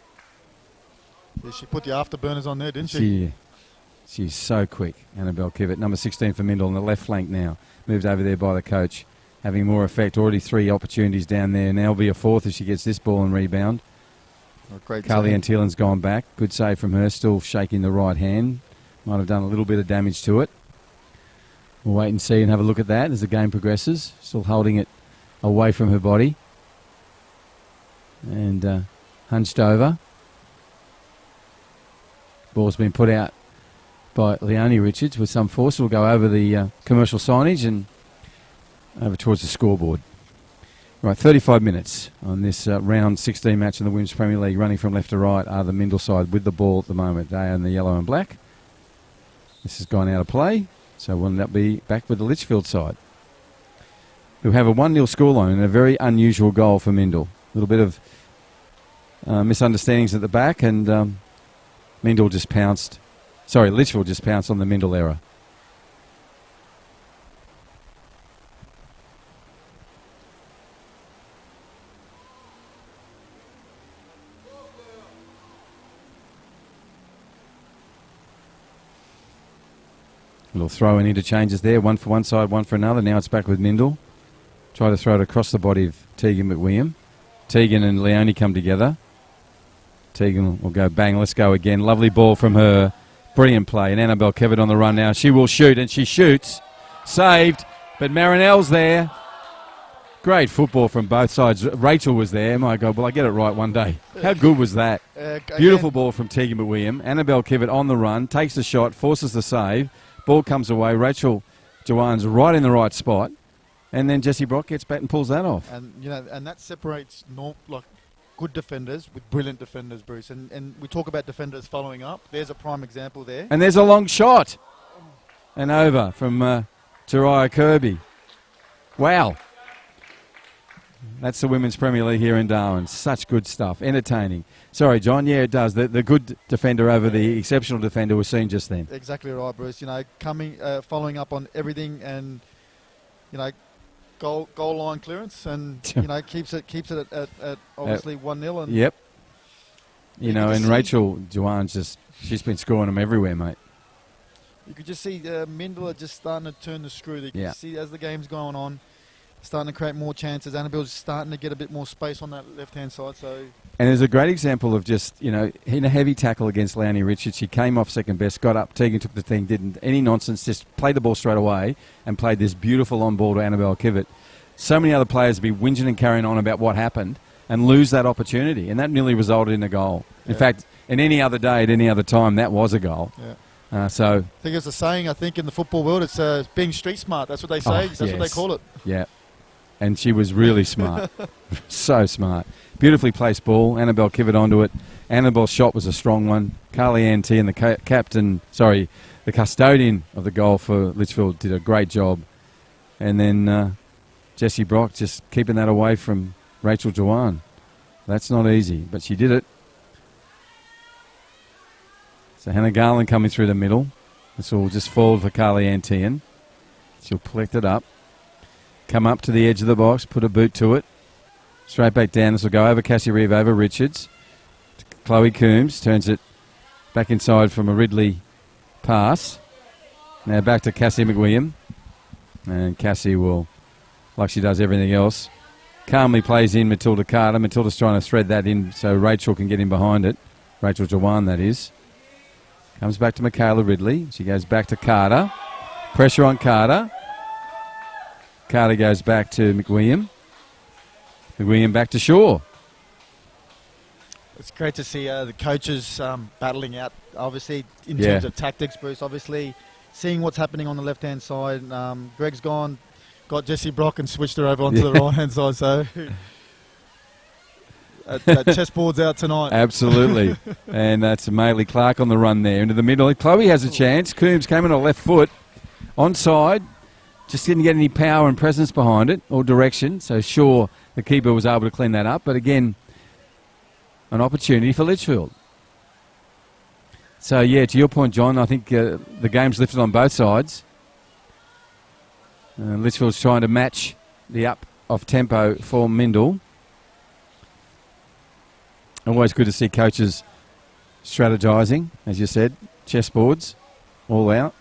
Yeah, she put the afterburners on there, didn't she? She's so quick, Annabelle Kivett. Number 16 for Mindil on the left flank now. Moved over there by the coach. Having more effect. Already 3 opportunities down there. Now will be a 4th if she gets this ball and rebound. Great Carly save. Ann Thielen's gone back. Good save from her, still shaking the right hand. Might have done a little bit of damage to it. We'll wait and see and have a look at that as the game progresses. Still holding it away from her body. And hunched over. Ball's been put out by Leonie Richards with some force. We'll go over the commercial signage and over towards the scoreboard. Right, 35 minutes on this round 16 match in the Women's Premier League. Running from left to right are the Mindil side with the ball at the moment. They are in the yellow and black. This has gone out of play, so we'll now be back with the Litchfield side. We'll have a 1-0 scoreline and a very unusual goal for Mindil. A little bit of misunderstandings at the back, and Litchfield just pounced on the Mindil error. A little throw and interchanges there, one for one side, one for another. Now it's back with Mindil. Try to throw it across the body of Tegan McWilliam. Tegan and Leonie come together. Tegan will go bang, let's go again. Lovely ball from her. Brilliant play. And Annabelle Kevitt on the run now. She will shoot, and she shoots. Saved, but Marinelle's there. Great football from both sides. Rachel was there. My God, will I get it right one day? How good was that? Beautiful ball from Tegan McWilliam. Annabelle Kevitt on the run, takes the shot, forces the save. Ball comes away. Rachel Joanne's right in the right spot. And then Jessie Brock gets back and pulls that off. And and that separates good defenders with brilliant defenders, Bruce. And we talk about defenders following up. There's a prime example there. And there's a long shot. And over from Jariah Kirby. Wow. That's the Women's Premier League here in Darwin. Such good stuff. Entertaining. Sorry, John. Yeah, it does. The good defender over the exceptional defender was seen just then. Exactly right, Bruce. Following up on everything, and goal line clearance, and keeps it at obviously 1-0. And yep. And Rachel Joanne's she's been scoring them everywhere, mate. You could just see Mindil just starting to turn the screw. You can see as the game's going on, starting to create more chances. Annabelle's starting to get a bit more space on that left-hand side. And there's a great example of in a heavy tackle against Leonie Richards. She came off second best, got up, Tegan took the thing, didn't any nonsense, just played the ball straight away and played this beautiful on ball to Annabelle Kevitt. So many other players be whinging and carrying on about what happened and lose that opportunity, and that nearly resulted in a goal. In fact, in any other day, at any other time, that was a goal. Yeah. I think there's a saying, in the football world, it's being street smart. That's what they say. That's what they call it. Yeah. And she was really smart. So smart. Beautifully placed ball. Annabelle Kevitt onto it. Annabelle's shot was a strong one. Carly Ann T and the custodian of the goal for Litchfield did a great job. And then Jessie Brock just keeping that away from Rachel Joanne. That's not easy, but she did it. So Hannah Garland coming through the middle. This will just fall for Carly Ann T. She'll collect it up. Come up to the edge of the box, put a boot to it. Straight back down. This will go over Cassie Reeve, over Richards. Chloe Coombs turns it back inside from a Ridley pass. Now back to Cassie McWilliam. And Cassie will, like she does everything else, calmly plays in Matilda Carter. Matilda's trying to thread that in so Rachel can get in behind it. Rachel Jawan, that is. Comes back to Michaela Ridley. She goes back to Carter. Pressure on Carter. Carter goes back to McWilliam. McWilliam back to Shaw. It's great to see the coaches battling out, obviously, in terms of tactics, Bruce. Obviously, seeing what's happening on the left-hand side. Greg's got Jessie Brock and switched her over onto the right-hand side. So that chessboard's out tonight. Absolutely. And that's Maylee Clark on the run there into the middle. Chloe has a chance. Coombs came on her left foot. Onside. Just didn't get any power and presence behind it or direction. So sure, the keeper was able to clean that up. But again, an opportunity for Litchfield. So yeah, to your point, John, I think the game's lifted on both sides. Litchfield's trying to match the up of tempo for Mindil. Always good to see coaches strategising, as you said. Chessboards, all out.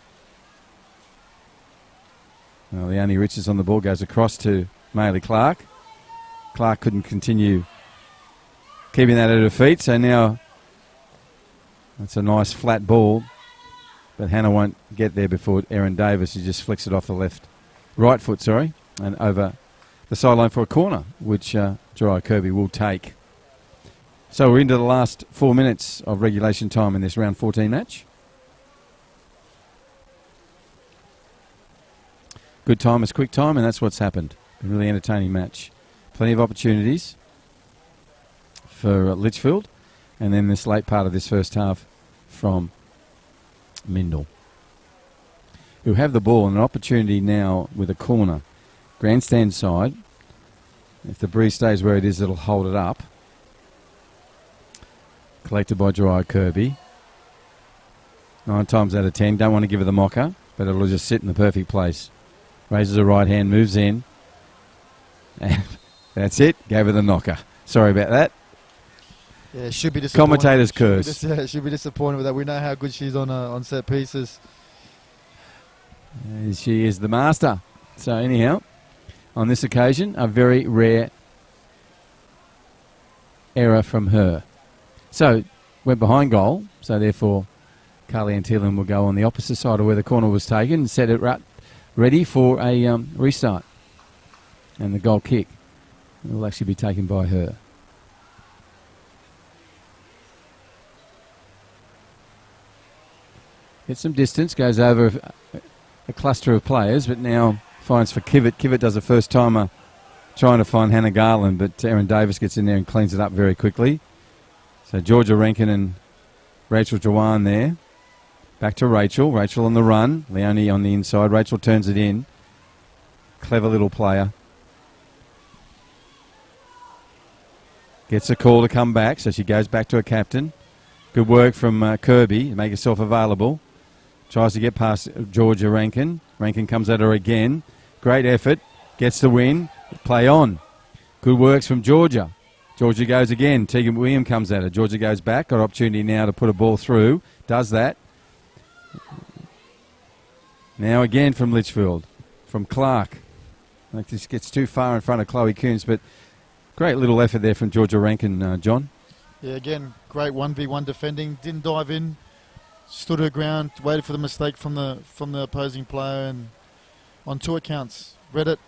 Leonie Richards on the ball, goes across to Maylee Clark. Clark couldn't continue keeping that at her feet. So now that's a nice flat ball, but Hannah won't get there before Erin Davis. She just flicks it off the right foot, and over the sideline for a corner, which Jeriah Kirby will take. So we're into the last 4 minutes of regulation time in this round 14 match. Good time is quick time, and that's what's happened. A really entertaining match. Plenty of opportunities for Litchfield, and then this late part of this first half from Mindil, who have the ball and an opportunity now with a corner. Grandstand side. If the breeze stays where it is, it'll hold it up. Collected by Jeriah Kirby. 9 times out of 10. Don't want to give her the mocker, but it'll just sit in the perfect place. Raises her right hand, moves in. And that's it. Gave her the knocker. Sorry about that. Yeah, should be disappointed. Commentator's curse. Should be disappointed with that. We know how good she is on set pieces. She is the master. So anyhow, on this occasion, a very rare error from her. So went behind goal. So therefore, Carly Antillin will go on the opposite side of where the corner was taken and set it ready for a restart. And the goal kick will actually be taken by her. Gets some distance, goes over a cluster of players, but now finds for Kivett. Kivett does a first-timer trying to find Hannah Garland, but Erin Davis gets in there and cleans it up very quickly. So Georgia Rankin and Rachel Jawan there. Back to Rachel. Rachel on the run. Leonie on the inside. Rachel turns it in. Clever little player. Gets a call to come back, so she goes back to her captain. Good work from Kirby to make herself available. Tries to get past Georgia Rankin. Rankin comes at her again. Great effort. Gets the win. Play on. Good works from Georgia. Georgia goes again. Tegan William comes at her. Georgia goes back. Got opportunity now to put a ball through. Does that. Now again from Litchfield. From Clark. Like this gets too far in front of Chloe Coons, but great little effort there from Georgia Rankin, John. Yeah, again, great 1v1 defending. Didn't dive in. Stood her ground, waited for the mistake from the opposing player, and on 2 accounts, read it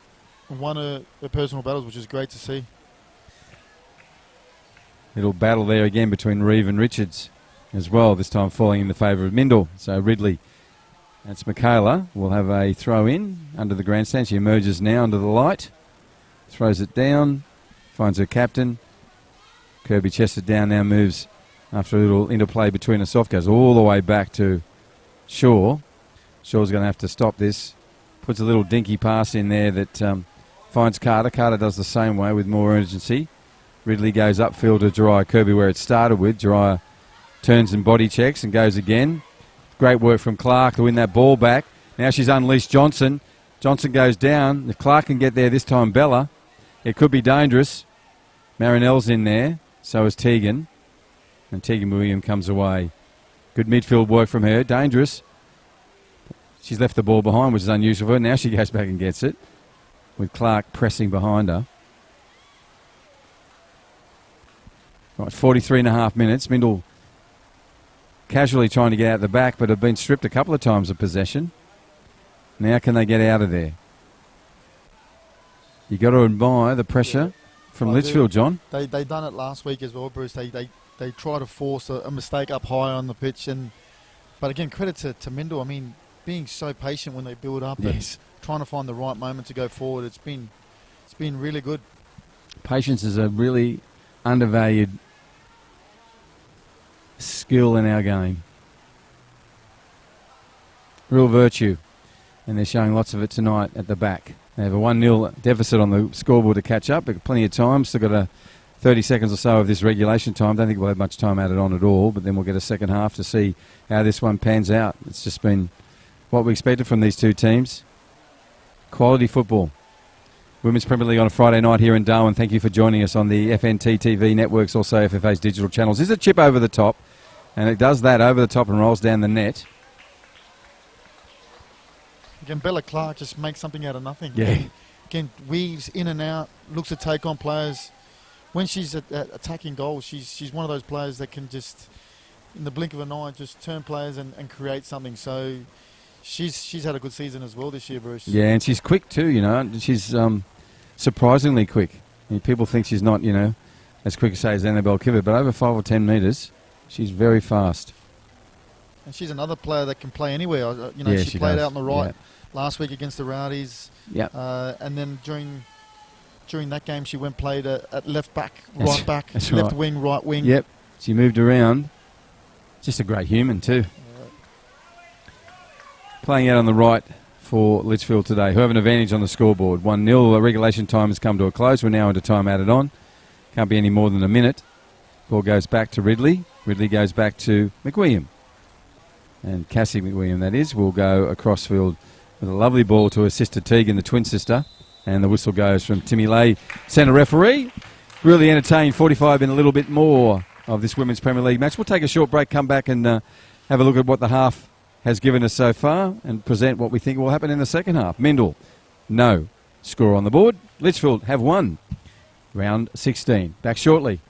and won her personal battles, which is great to see. Little battle there again between Reeve and Richards as well, this time falling in the favour of Mindil. So Ridley, that's Michaela, will have a throw in under the grandstand. She emerges now under the light, throws it down, finds her captain. Kirby chested down, now moves after a little interplay between herself, goes all the way back to Shaw. Shaw's going to have to stop this. Puts a little dinky pass in there that finds Carter. Carter does the same way with more urgency. Ridley goes upfield to Jeriah Kirby where it started with. Jeriah turns and body checks and goes again. Great work from Clark to win that ball back. Now she's unleashed Johnson. Johnson goes down. If Clark can get there this time, Bella, it could be dangerous. Marinelle's in there. So is Tegan. And Tegan William comes away. Good midfield work from her. Dangerous. She's left the ball behind, which is unusual for her. Now she goes back and gets it, with Clark pressing behind her. Right, 43 and a half minutes. Mindil casually trying to get out the back, but have been stripped a couple of times of possession. Now can they get out of there? You got to admire the pressure from Litchfield, John. They done it last week as well, Bruce. They try to force a mistake up high on the pitch, but again, credit to Mindil. I mean, being so patient when they build up and trying to find the right moment to go forward. It's been really good. Patience is a really undervalued skill in our game. Real virtue, and they're showing lots of it tonight at the back. They have a 1-0 deficit on the scoreboard to catch up, but plenty of time. Still got 30 seconds or so of this regulation time. Don't think we'll have much time added on at all, but then we'll get a second half to see how this one pans out. It's just been what we expected from these two teams. Quality football. Women's Premier League on a Friday night here in Darwin. Thank you for joining us on the FNT TV networks, also FFA's digital channels. There's a chip over the top, and it does that over the top and rolls down the net. Again, Bella Clark just makes something out of nothing. Yeah. Again, weaves in and out, looks to take on players. when she's at attacking goals, she's one of those players that can just, in the blink of an eye, just turn players and create something. So she's had a good season as well this year, Bruce. Yeah, and she's quick too, you know. She's surprisingly quick. I mean, people think she's not, you know, as quick as, say, as Annabelle Kibbert, but over 5 or 10 metres, she's very fast. And she's another player that can play anywhere. You know, Yeah, she she played does. out on the right Yeah. last week against the Rowdies. Yep. And then during that game, she went played at left back, That's- right back, that's left right. wing, right wing. Yep, she moved around. Just a great human too. Playing out on the right for Litchfield today, who have an advantage on the scoreboard. 1-0. The regulation time has come to a close. We're now into time added on. Can't be any more than a minute. Ball goes back to Ridley. Ridley goes back to McWilliam. And Cassie McWilliam, that is, will go across field with a lovely ball to her sister Tegan, the twin sister. And the whistle goes from Timmy Lay, centre referee. Really entertained. 45 in a little bit more of this Women's Premier League match. We'll take a short break, come back and have a look at what the half has given us so far and present what we think will happen in the second half. Mindil, no score on the board. Litchfield have won round 16. Back shortly.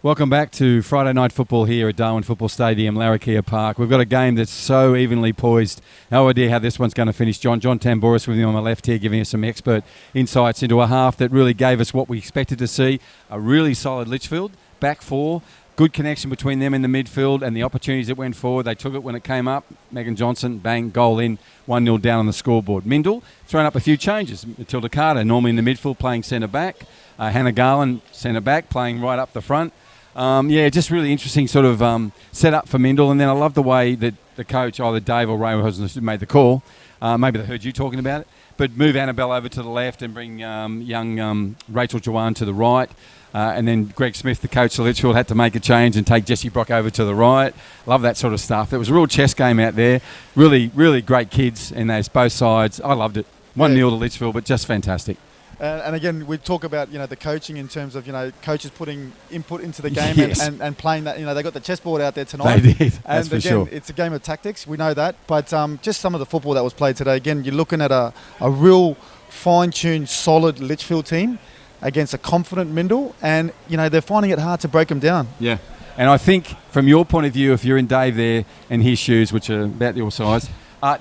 Welcome back to Friday Night Football here at Darwin Football Stadium, Larrakia Park. We've got a game that's so evenly poised. No idea how this one's going to finish. John Tambouris with me on my left here, giving us some expert insights into a half that really gave us what we expected to see. A really solid Litchfield, back four, good connection between them in the midfield, and the opportunities that went forward. They took it when it came up. Megan Johnson, bang, goal in, 1-0 down on the scoreboard. Mindil, thrown up a few changes. Matilda Carter, normally in the midfield, playing centre-back. Hannah Garland, centre-back, playing right up the front. Just really interesting sort of setup for Mindil. And then I love the way that the coach, either Dave or Ray, who made the call. Maybe they heard you talking about it. But move Annabelle over to the left and bring young Rachel Jawan to the right. And then Greg Smith, the coach of Litchfield, had to make a change and take Jessie Brock over to the right. Love that sort of stuff. It was a real chess game out there. Really, really great kids in those both sides. I loved it. 1-0 to Litchfield, but just fantastic. And again, we talk about the coaching in terms of coaches putting input into the game and playing that. They got the chessboard out there tonight. They did. That's for sure. It's a game of tactics. We know that, but just some of the football that was played today. Again, you're looking at a real fine-tuned, solid Litchfield team against a confident Mindil, and they're finding it hard to break them down. Yeah, and I think from your point of view, if you're in Dave there and his shoes, which are about your size,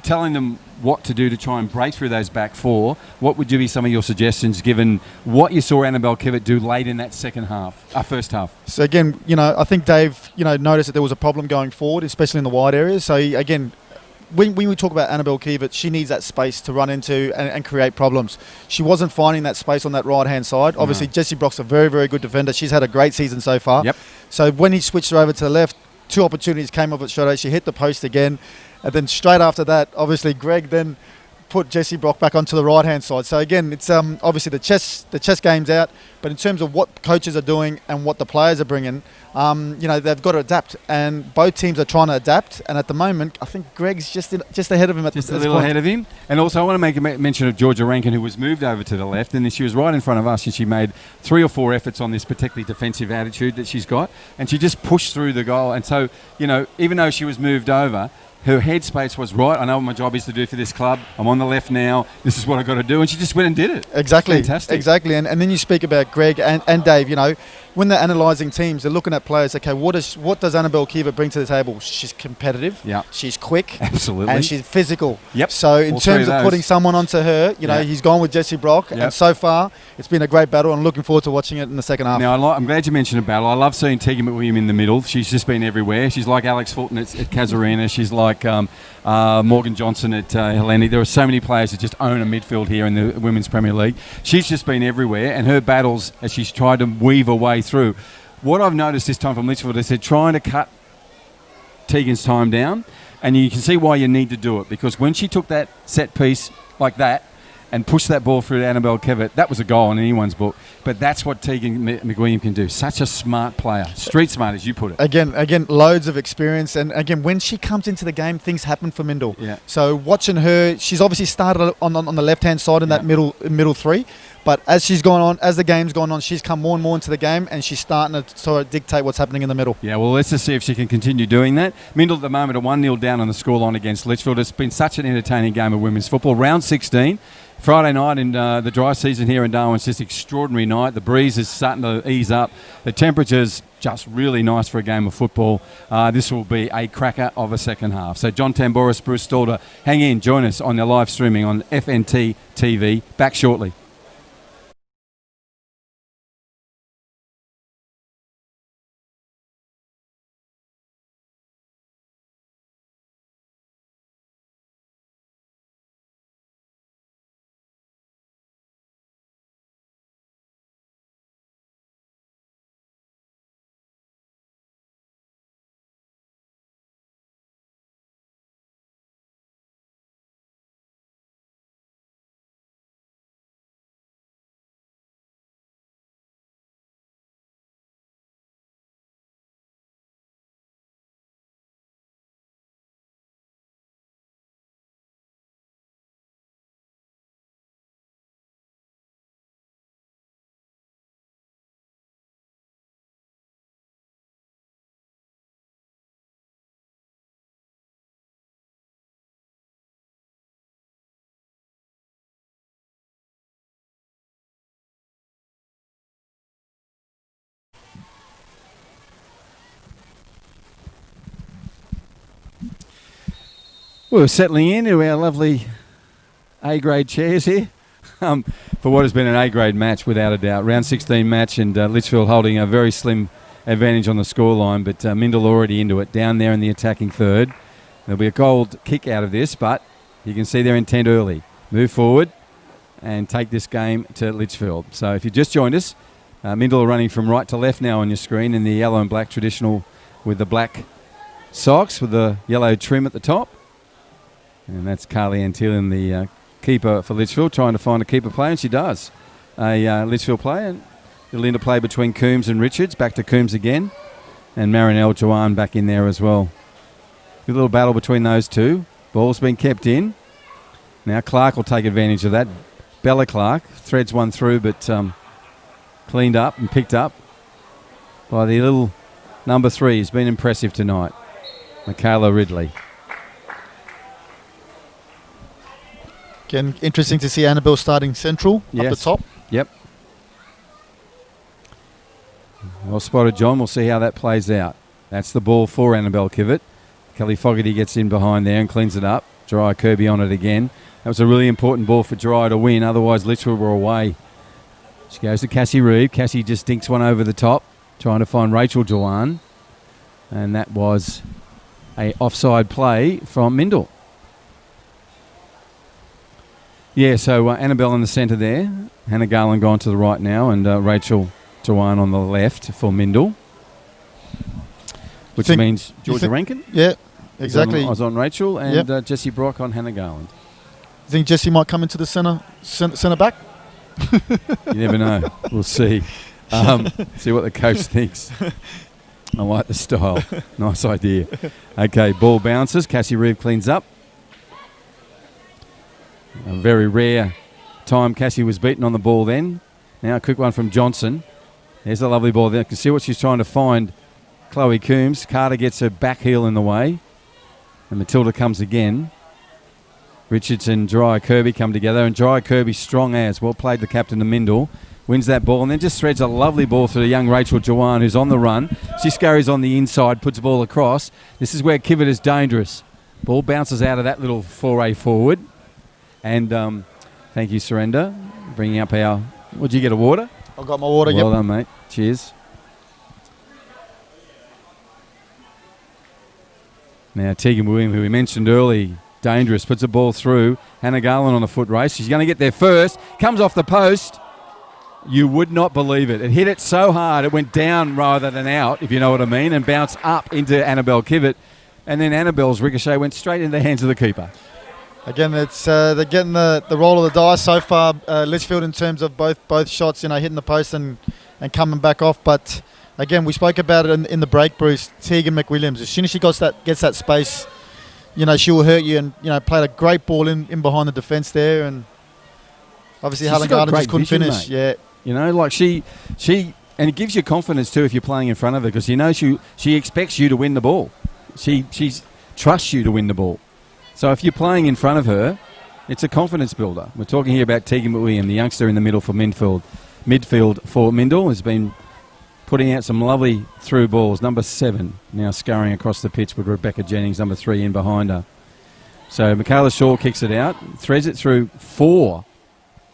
telling them what to do to try and break through those back four, what would be some of your suggestions given what you saw Annabelle Kivett do late in that first half? So again, I think Dave, noticed that there was a problem going forward, especially in the wide areas. So again, when we talk about Annabelle Kivett, she needs that space to run into and create problems. She wasn't finding that space on that right-hand side. Obviously, Jessie Brock's a very, very good defender. She's had a great season so far. Yep. So when he switched her over to the left, two opportunities came up at straight away. She hit the post again. And then straight after that, obviously, Greg then put Jessie Brock back onto the right-hand side. So again, it's obviously the chess game's out. But in terms of what coaches are doing and what the players are bringing, they've got to adapt. And both teams are trying to adapt. And at the moment, I think Greg's just ahead of him at this point. Just a little ahead of him. And also, I want to make a mention of Georgia Rankin, who was moved over to the left. And she was right in front of us. And she made 3 or 4 efforts on this particularly defensive attitude that she's got. And she just pushed through the goal. And so, even though she was moved over, her headspace was right. I know what my job is to do for this club. I'm on the left now. This is what I've got to do. And she just went and did it. Exactly. Fantastic. Exactly. And then you speak about Greg and Dave, when they're analysing teams, they're looking at players, okay, what does Annabelle Kivett bring to the table? She's competitive. Yeah. She's quick. Absolutely. And she's physical. Yep. So in terms of putting someone onto her, he's gone with Jessie Brock. Yep. And so far, it's been a great battle. I'm looking forward to watching it in the second half. Now, I'm glad you mentioned a battle. I love seeing Tegan McWilliam in the middle. She's just been everywhere. She's like Alex Fulton at Casuarina. She's like Morgan Johnson at Helene. There are so many players that just own a midfield here in the Women's Premier League. She's just been everywhere, and her battles as she's tried to weave her way through. What I've noticed this time from Litchfield is they're trying to cut Tegan's time down, and you can see why you need to do it, because when she took that set piece like that and pushed that ball through to Annabelle Kivett, that was a goal in anyone's book. But that's what Tegan McWilliam can do. Such a smart player. Street smart, as you put it. Again, loads of experience. And again, when she comes into the game, things happen for Mindil. Yeah. So watching her, she's obviously started on the left-hand side in that middle three. But as the game's gone on, she's come more and more into the game, and she's starting to sort of dictate what's happening in the middle. Yeah, well, let's just see if she can continue doing that. Mindil at the moment are 1-0 down on the scoreline against Litchfield. It's been such an entertaining game of women's football. Round 16. Friday night in the dry season here in Darwin. It's just an extraordinary night. The breeze is starting to ease up. The temperature's just really nice for a game of football. This will be a cracker of a second half. So John Tambouris, Bruce Stalder, hang in, join us on the live streaming on FNT TV. Back shortly. We're settling into our lovely A-grade chairs here for what has been an A-grade match without a doubt. Round 16 match, and Litchfield holding a very slim advantage on the scoreline, but Mindil already into it, down there in the attacking third. There'll be a gold kick out of this, but you can see their intent early. Move forward and take this game to Litchfield. So if you just joined us, Mindil are running from right to left now on your screen in the yellow and black traditional with the black socks with the yellow trim at the top. And that's Carly Antillion, the keeper for Litchfield, trying to find a keeper player, and she does. A Litchfield player, and it'll interplay between Coombs and Richards, back to Coombs again, and Marinelle Joanne back in there as well. Good little battle between those two. Ball's been kept in. Now Clark will take advantage of that. Bella Clark threads one through, but cleaned up and picked up by the little number 3. He's been impressive tonight, Michaela Ridley. Again, interesting to see Annabelle starting central up the top. Yep. Well spotted, John. We'll see how that plays out. That's the ball for Annabelle Kivett. Kelly Fogarty gets in behind there and cleans it up. Dry Kirby on it again. That was a really important ball for Dry to win. Otherwise, Litchfield were away. She goes to Cassie Reeve. Cassie just dinks one over the top, trying to find Rachel Joanne. And that was a offside play from Mindil. Yeah, so Annabelle in the centre there. Hannah Garland gone to the right now, and Rachel Joanne on the left for Mindil. Which means Georgia Rankin. Yeah, exactly. I was on Rachel, and Jessie Brock on Hannah Garland. You think Jessie might come into the centre back? You never know. We'll see. See what the coach thinks. I like the style. Nice idea. Okay, ball bounces. Cassie Reeve cleans up. A very rare time Cassie was beaten on the ball then. Now a quick one from Johnson. There's a lovely ball there. You can see what she's trying to find. Chloe Coombs. Carter gets her back heel in the way. And Matilda comes again. Richards and Dry Kirby come together. And Dry Kirby, strong as. Well played the captain of Mindil. Wins that ball and then just threads a lovely ball through the young Rachel Joanne, who's on the run. She scurries on the inside, puts the ball across. This is where Kivett is dangerous. Ball bounces out of that little foray forward. And thank you, Surrender. Bringing up our... Would you get a water? I've got my water, Well done, mate. Cheers. Now, Tegan William, who we mentioned early, dangerous, puts the ball through. Hannah Garland on a foot race. She's going to get there first. Comes off the post. You would not believe it. It hit it so hard, it went down rather than out, if you know what I mean, and bounced up into Annabelle Kivett. And then Annabelle's ricochet went straight into the hands of the keeper. Again, it's they're getting the roll of the dice so far, Litchfield, in terms of both shots, hitting the post and coming back off. But again, we spoke about it in the break, Bruce. Tegan McWilliams, as soon as she gets that space, she will hurt you. And played a great ball in behind the defence there, and obviously Helen Garden just couldn't finish. Mate. Yeah, and it gives you confidence too if you're playing in front of her, because she expects you to win the ball. She trusts you to win the ball. So if you're playing in front of her, it's a confidence builder. We're talking here about Tegan McWilliam, the youngster in the middle for Midfield. Midfield for Mindil has been putting out some lovely through balls. Number 7 now scurrying across the pitch with Rebecca Jennings, number 3 in behind her. So Michaela Shaw kicks it out, threads it through 4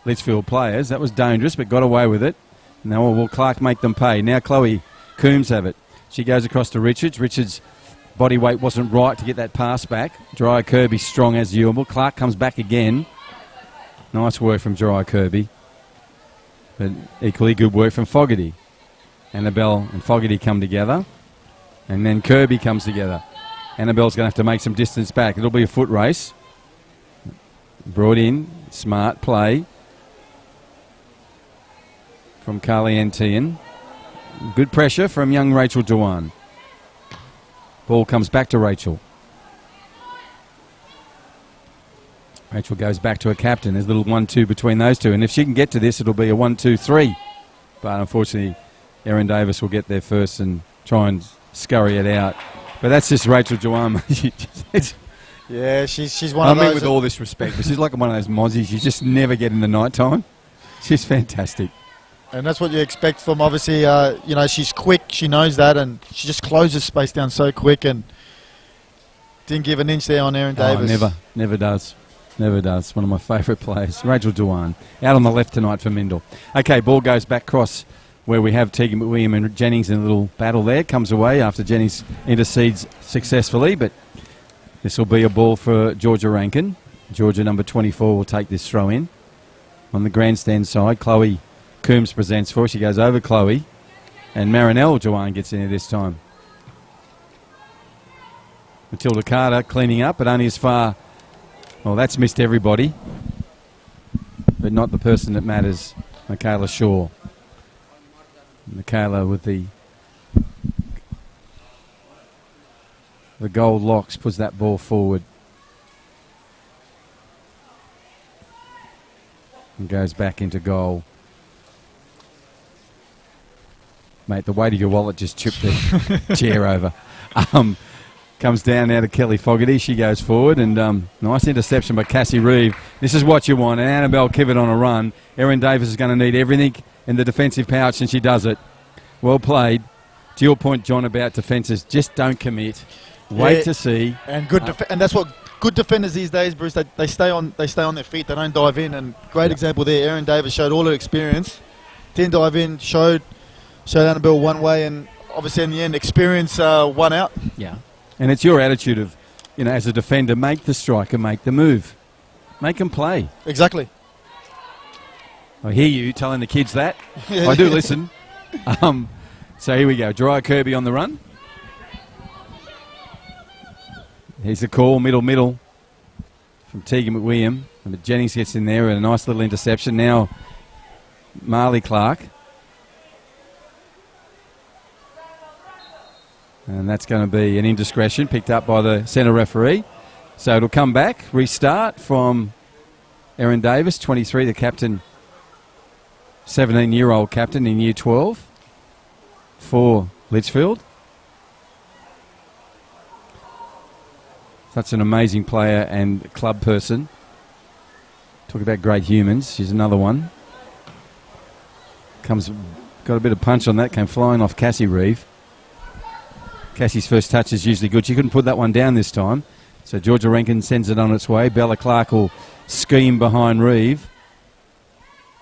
Litchfield players. That was dangerous, but got away with it. Now will Clark make them pay? Now Chloe Coombs have it. She goes across to Richards. Richards' body weight wasn't right to get that pass back. Dry Kirby strong as usual. Clark comes back again. Nice work from Dry Kirby. But equally good work from Fogarty. Annabelle and Fogarty come together. And then Kirby comes together. Annabelle's going to have to make some distance back. It'll be a foot race. Brought in. Smart play from Carly Antillion. Good pressure from young Rachel Joanne. Ball comes back to Rachel. Rachel goes back to her captain. There's a little 1-2 between those two. And if she can get to this, it'll be a 1-2-3. But unfortunately, Erin Davis will get there first and try and scurry it out. But that's just Rachel Joanne. Yeah, she's one of those. I mean, with all this respect, but she's like one of those mozzies you just never get in the night time. She's fantastic. And that's what you expect from, obviously, she's quick, she knows that, and she just closes space down so quick. And Didn't give an inch there on Aaron Oh, Davis. never does. Never does. One of my favourite players. Rachel Dewan. Out on the left tonight for Mindil. Okay, ball goes back cross where we have Tegan McWilliam and Jennings in a little battle there. Comes away after Jennings intercedes successfully, but this will be a ball for Georgia Rankin. Georgia number 24 will take this throw in. On the grandstand side, Chloe Coombs presents for. She goes over Chloe, and Marinelle Joanne gets in here this time. Matilda Carter cleaning up, but only as far. Well, that's missed everybody, but not the person that matters, Michaela Shaw. Michaela with the gold locks puts that ball forward. And goes back into goal. Mate, the weight of your wallet just chipped the chair over. Comes down now to Kelly Fogarty. She goes forward, and nice interception by Cassie Reeve. This is what you want. And Annabelle Kivett on a run. Erin Davis is going to need everything in the defensive pouch, and she does it. Well played. To your point, John, about defences, just don't commit. Wait to see. And and that's what good defenders these days, Bruce. They stay on their feet. They don't dive in. And great example there. Erin Davis showed all her experience. Didn't dive in. Showed Annabelle one way, and obviously in the end, experience won out. Yeah. And it's your attitude of, as a defender, make the striker make the move. Make them play. Exactly. I hear you telling the kids that. I do listen. So here we go. Jeriah Kirby on the run. Here's the call, middle from Tegan McWilliam. And Jennings gets in there and a nice little interception. Now Marley Clark. And that's going to be an indiscretion picked up by the centre referee. So it'll come back, restart from Erin Davis, 23, the captain, 17-year-old captain in Year 12 for Litchfield. Such an amazing player and club person. Talk about great humans. She's another one. Got a bit of punch on that, came flying off Cassie Reeve. Cassie's first touch is usually good. She couldn't put that one down this time. So Georgia Rankin sends it on its way. Bella Clark will scheme behind Reeve.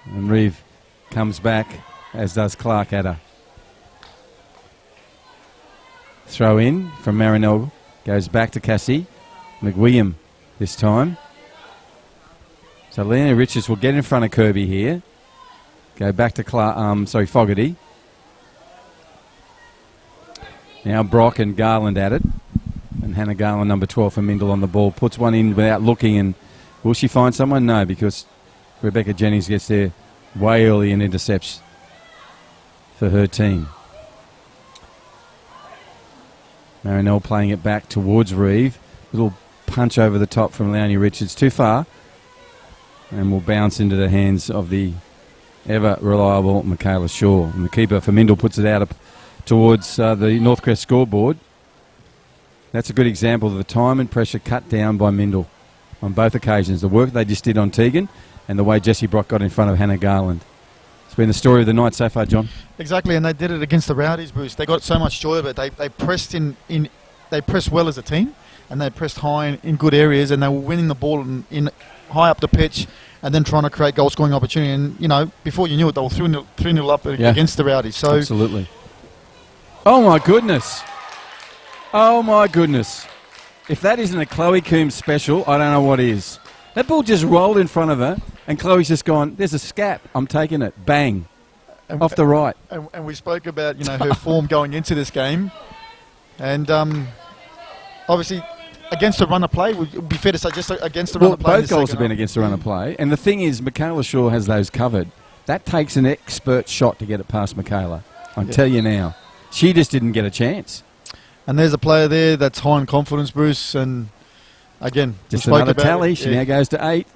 And Reeve comes back, as does Clark at her. Throw in from Marinelle. Goes back to Cassie. McWilliam this time. So Leonie Richards will get in front of Kirby here. Go back to Fogarty. Now Brock and Garland at it. And Hannah Garland, number 12 for Mindil on the ball. Puts one in without looking. And will she find someone? No, because Rebecca Jennings gets there way early and intercepts for her team. Marinelle playing it back towards Reeve. Little punch over the top from Leonie Richards. Too far. And will bounce into the hands of the ever-reliable Michaela Shaw. And the keeper for Mindil puts it out towards the Northcrest scoreboard. That's a good example of the time and pressure cut down by Mindil on both occasions. The work they just did on Tegan and the way Jessie Brock got in front of Hannah Garland. It's been the story of the night so far, John. Exactly, and they did it against the Rowdies, Bruce. They got so much joy of it. They pressed they pressed well as a team, and they pressed high in good areas, and they were winning the ball in high up the pitch, and then trying to create goal scoring opportunity. And before you knew it, they were 3-0 up against the Rowdies. So absolutely. Oh my goodness! Oh my goodness! If that isn't a Chloe Coombs special, I don't know what is. That ball just rolled in front of her, and Chloe's just gone, there's a scap, I'm taking it. Bang. Off the right. And we spoke about, her form going into this game. And obviously, against the run of play, would be fair to say just against the run of play. Both goals have been against the run of play. And the thing is, Michaela Shaw has those covered. That takes an expert shot to get it past Michaela. I tell you now. She just didn't get a chance. And there's a player there that's high in confidence, Bruce. And again, just another tally. She now goes to 8.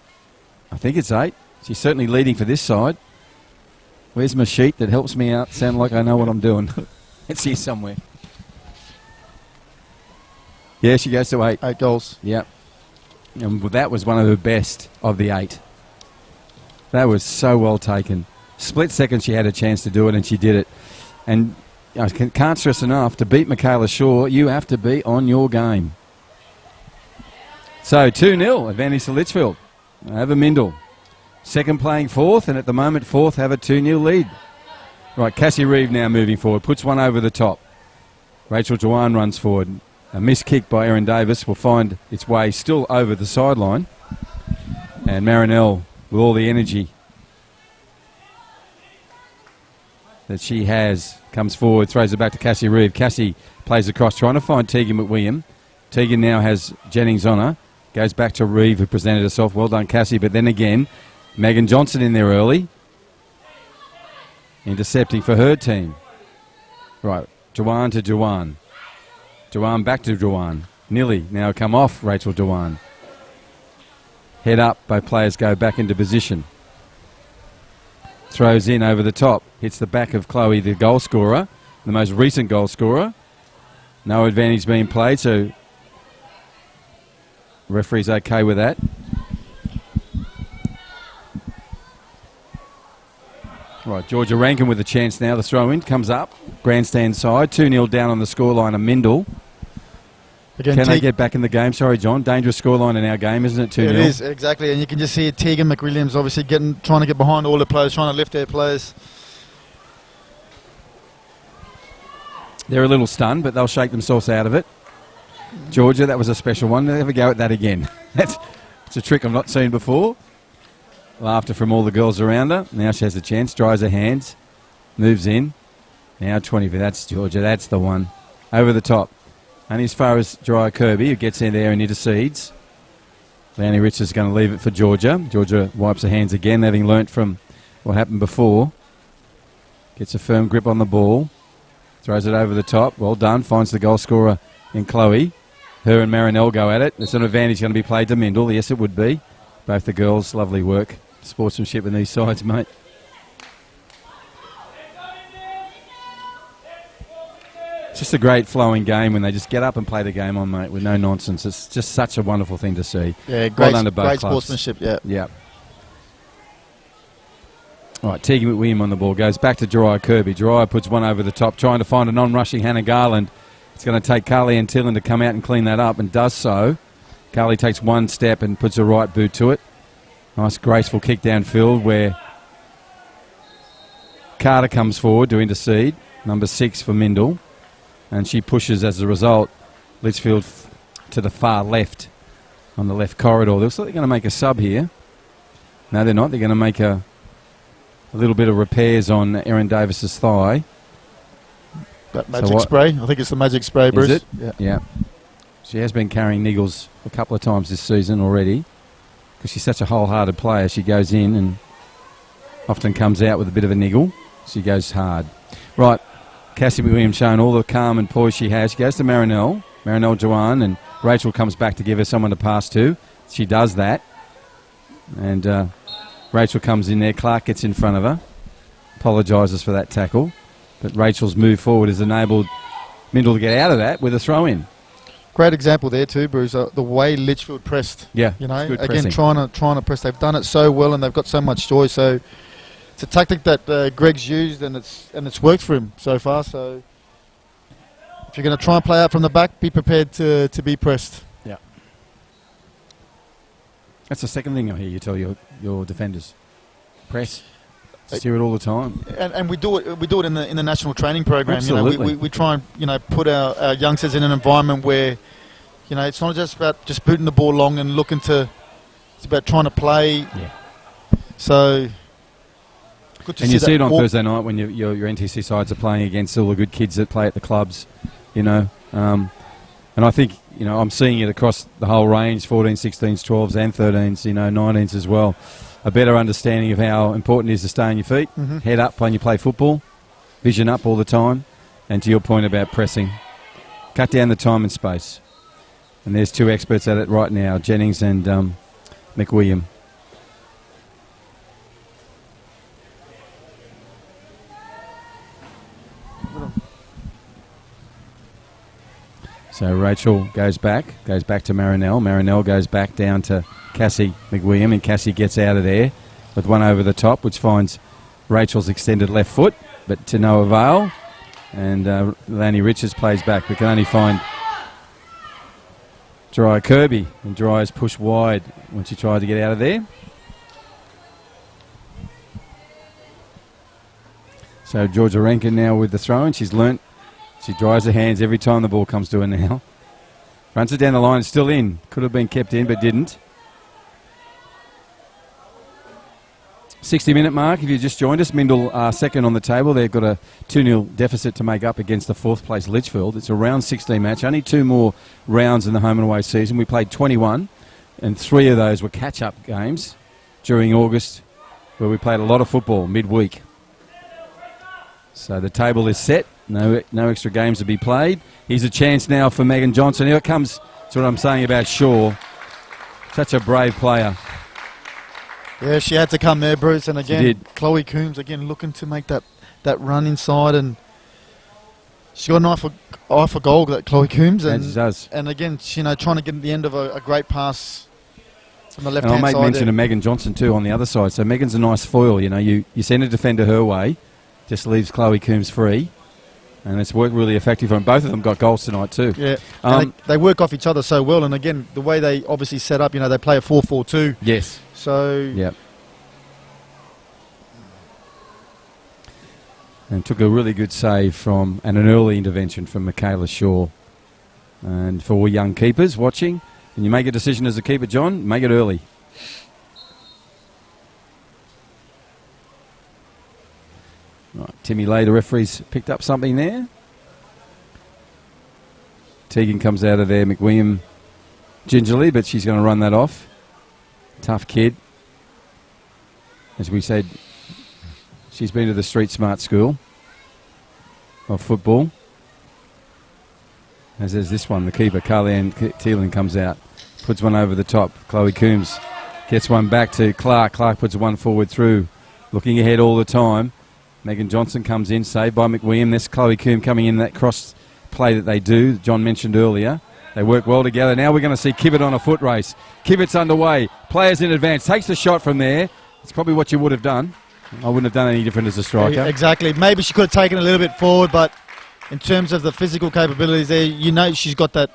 I think it's 8. She's certainly leading for this side. Where's my sheet that helps me out sound like I know what I'm doing? It's here somewhere. Yeah, she goes to 8. 8 goals. Yep. And that was one of her best of the 8. That was so well taken. Split second she had a chance to do it, and she did it. And I can't stress enough, to beat Michaela Shaw, you have to be on your game. So 2-0, advantage to Litchfield over Mindil. Second playing fourth, and at the moment fourth have a 2-0 lead. Right, Cassie Reeve now moving forward, puts one over the top. Rachel Jawan runs forward. A missed kick by Erin Davis will find its way still over the sideline. And Marinelle, with all the energy that she has, comes forward, throws it back to Cassie Reeve. Cassie plays across, trying to find Tegan McWilliam. Tegan now has Jennings on her. Goes back to Reeve, who presented herself. Well done, Cassie. But then again, Megan Johnson in there early. Intercepting for her team. Right, Jawan to Jawan. Jawan back to Jawan. Nearly now come off Rachel Jawan. Head up, both players go back into position. Throws in over the top. Hits the back of Chloe, the goal scorer. The most recent goal scorer. No advantage being played, so referee's okay with that. Right, Georgia Rankin with a chance now. The throw in comes up. Grandstand side. 2-0 down on the scoreline of Mindil. Again, can they get back in the game? Sorry, John. Dangerous scoreline in our game, isn't it? 2-0. It is, exactly. And you can just see Tegan McWilliams obviously trying to get behind all the players, trying to lift their players. They're a little stunned, but they'll shake themselves out of it. Georgia, that was a special one. They'll have a go at that again. It's a trick I've not seen before. Laughter from all the girls around her. Now she has a chance. Dries her hands. Moves in. Now 20. That's Georgia. That's the one. Over the top. Only as far as Dry Kirby, who gets in there and intercedes. Lanny Rich is going to leave it for Georgia. Georgia wipes her hands again, having learnt from what happened before. Gets a firm grip on the ball. Throws it over the top. Well done. Finds the goal scorer in Chloe. Her and Marinelle go at it. It's an advantage going to be played to Mindil. Yes, it would be. Both the girls, lovely work. Sportsmanship in these sides, mate. It's just a great flowing game when they just get up and play the game on, mate, with no nonsense. It's just such a wonderful thing to see. Yeah, great, well done to both great clubs. Sportsmanship, yeah. Yeah. All right, Tegan McWilliam on the ball. Goes back to Jariah Kirby. Jariah puts one over the top, trying to find a non-rushing Hannah Garland. It's going to take Carly Antillan to come out and clean that up, and does so. Carly takes one step and puts a right boot to it. Nice graceful kick downfield where Carter comes forward to intercede. Number 6 for Mindil. And she pushes as a result Litchfield to the far left on the left corridor. Looks like they're going to make a sub here. No, they're not. They're going to make a little bit of repairs on Erin Davis's thigh. That magic spray. I think it's the magic spray, Bruce. Is it? Yeah. She has been carrying niggles a couple of times this season already because she's such a wholehearted player. She goes in and often comes out with a bit of a niggle. She goes hard. Right. Cassie McWilliams showing all the calm and poise she has. She goes to Marinelle Jawan, and Rachel comes back to give her someone to pass to. She does that. And Rachel comes in there. Clark gets in front of her. Apologises for that tackle. But Rachel's move forward has enabled Mindil to get out of that with a throw-in. Great example there too, Bruce. The way Litchfield pressed. Yeah, you know, again pressing. trying to press. They've done it so well, and they've got so much joy. So it's a tactic that Greg's used, and it's worked for him so far. So if you're going to try and play out from the back, be prepared to be pressed. Yeah, that's the second thing I hear you tell your defenders: press. Just hear it all the time. And we do it in the national training program. Absolutely. You know, we try and put our youngsters in an environment where, it's not just about just booting the ball long and looking to. It's about trying to play. Yeah. So. Good to and see you see it on that. Thursday night when your NTC sides are playing against all the good kids that play at the clubs, And I think I'm seeing it across the whole range: 14s, 16s, 12s, and 13s. 19s as well. A better understanding of how important it is to stay on your feet, head up when you play football, vision up all the time, and to your point about pressing, cut down the time and space. And there's two experts at it right now, Jennings and McWilliam. So Rachel goes back to Marinelle. Marinelle goes back down to Cassie McWilliam, and Cassie gets out of there with one over the top, which finds Rachel's extended left foot, but to no avail. And Lanny Richards plays back. We can only find Dry Kirby, and Dry's pushed wide when she tried to get out of there. So Georgia Rankin now with the throw, and she's learnt. She dries her hands every time the ball comes to her now. Runs it down the line, still in. Could have been kept in, but didn't. 60-minute mark, if you just joined us. Mindil are second on the table. They've got a 2-0 deficit to make up against the 4th place Litchfield. It's a round 16 match. Only 2 more rounds in the home and away season. We played 21, and 3 of those were catch-up games during August, where we played a lot of football midweek. So the table is set. No extra games to be played. Here's a chance now for Megan Johnson. Here it comes. That's what I'm saying about Shaw. Such a brave player. Yeah, she had to come there, Bruce. And again, Chloe Coombs again looking to make that run inside, and she got an eye for goal, that Chloe Coombs. And she does. And again, trying to get at the end of a great pass from the left-hand side. And I'll make mention of Megan Johnson too on the other side. So Megan's a nice foil. You send a defender her way, just leaves Chloe Coombs free. And it's worked really effective for them. Both of them got goals tonight too. Yeah, they work off each other so well. And again, the way they obviously set up, they play a 4-4-2. Yes. So... Yep. And took a really good save and an early intervention from Michaela Shaw. And for all young keepers watching, when you make a decision as a keeper, John, make it early. Right, Timmy Lay, the referee's picked up something there. Tegan comes out of there, McWilliam gingerly, but she's going to run that off. Tough kid. As we said, she's been to the Street Smart School of football. As is this one, the keeper, Carly-Ann Thielen, comes out, puts one over the top. Chloe Coombs gets one back to Clark. Clark puts one forward through, looking ahead all the time. Megan Johnson comes in, saved by McWilliam. This Chloe Coombs coming in, that cross play that they do, John mentioned earlier. They work well together. Now we're going to see Kivett on a foot race. Kivett's underway. Players in advance. Takes the shot from there. It's probably what you would have done. I wouldn't have done any different as a striker. Yeah, exactly. Maybe she could have taken a little bit forward, but in terms of the physical capabilities there, she's got that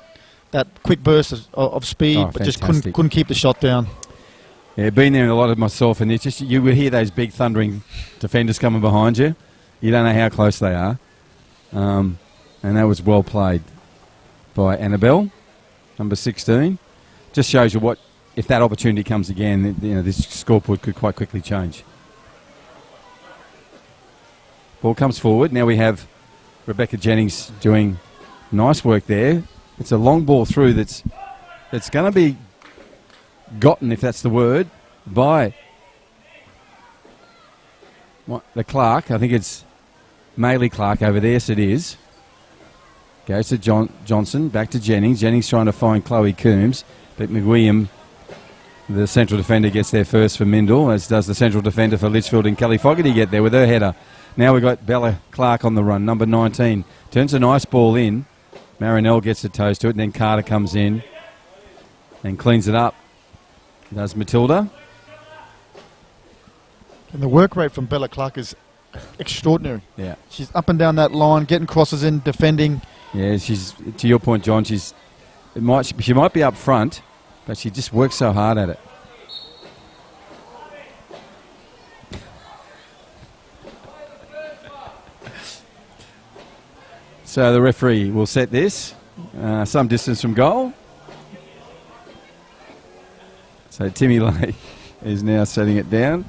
quick burst of speed, but just couldn't keep the shot down. Yeah, been there in a lot of myself, and it's just you would hear those big thundering defenders coming behind you. You don't know how close they are. And that was well played by Annabelle, number 16. Just shows you what, if that opportunity comes again, this scoreboard could quite quickly change. Ball comes forward. Now we have Rebecca Jennings doing nice work there. It's a long ball through that's going to be gotten, if that's the word, by the Clark. I think it's Maylee Clark over there. Yes, it is. Goes to Johnson, back to Jennings. Jennings trying to find Chloe Coombs, but McWilliam, the central defender, gets there first for Mindil, as does the central defender for Litchfield and Kelly Fogarty get there with her header. Now we've got Bella Clark on the run, number 19. Turns a nice ball in. Marinelle gets a toast to it, and then Carter comes in and cleans it up. Does Matilda. And the work rate from Bella Clark is extraordinary. Yeah. She's up and down that line, getting crosses in, defending. Yeah, she's, to your point, John, she might be up front, but she just works so hard at it. So the referee will set this some distance from goal. So Timmy Lay is now setting it down.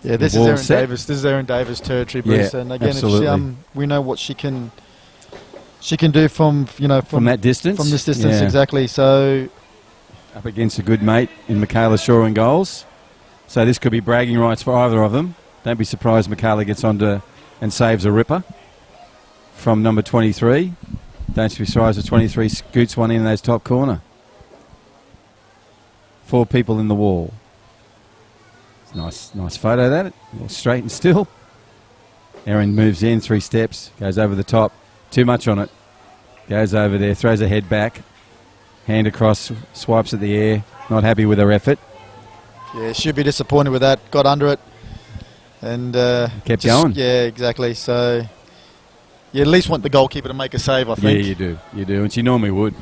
Yeah, this is Erin Davis. This is Erin Davis territory, Bruce. Yeah, and again, absolutely. We know what she can do from that distance. From this distance, exactly. So up against a good mate in Michaela Shaw in goals. So this could be bragging rights for either of them. Don't be surprised Michaela gets onto and saves a ripper from number 23. Don't be surprised if 23 scoots one in those top corner. 4 people in the wall. It's nice photo that. All straight and still. Erin moves in 3 steps, goes over the top. Too much on it. Goes over there, throws her head back. Hand across, swipes at the air. Not happy with her effort. Yeah, should be disappointed with that. Got under it. And kept going. Yeah, exactly. So You at least want the goalkeeper to make a save, I think. Yeah, you do. You do, and she normally would.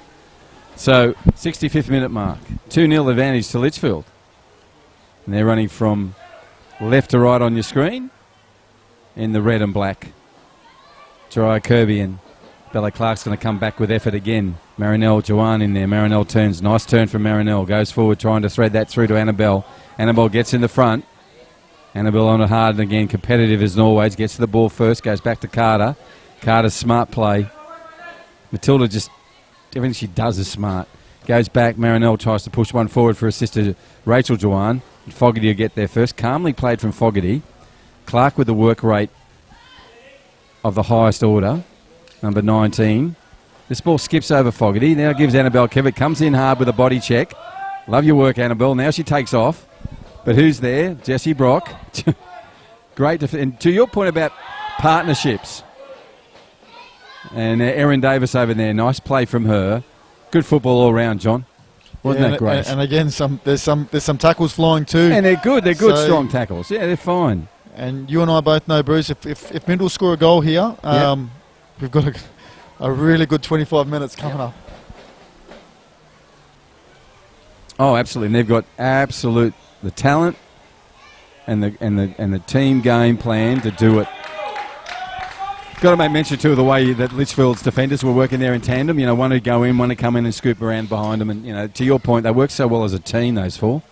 So, 65th minute mark. 2-0 advantage to Litchfield. And they're running from left to right on your screen in the red and black. Jeriah Kirby and Bella Clark's going to come back with effort again. Marinelle Joanne in there. Marinelle turns. Nice turn from Marinelle. Goes forward trying to thread that through to Annabelle. Annabelle gets in the front. Annabelle on it hard and again competitive as always. Gets to the ball first. Goes back to Carter. Carter's smart play. Matilda just, everything she does is smart. Goes back. Marinelle tries to push one forward for her sister Rachel Joanne. Fogarty will get there first. Calmly played from Fogarty. Clark with the work rate of the highest order. Number 19. This ball skips over Fogarty. Now gives Annabelle Kevitt. Comes in hard with a body check. Love your work, Annabelle. Now she takes off. But who's there? Jessie Brock. Great. And to your point about partnerships. And Erin Davis over there. Nice play from her. Good football all round, John. Wasn't that great? And again, there's some tackles flying too. And they're good. They're good, strong tackles. Yeah, they're fine. And you and I both know, Bruce, if Mindil score a goal here, we've got a really good 25 minutes coming up. Oh, absolutely. And they've got the talent and the team game plan to do it. Got to make mention too of the way that Litchfield's defenders were working there in tandem. You know, one who'd go in, one who'd come in and scoop around behind them. And, you know, to your point, they work so well as a team, those four.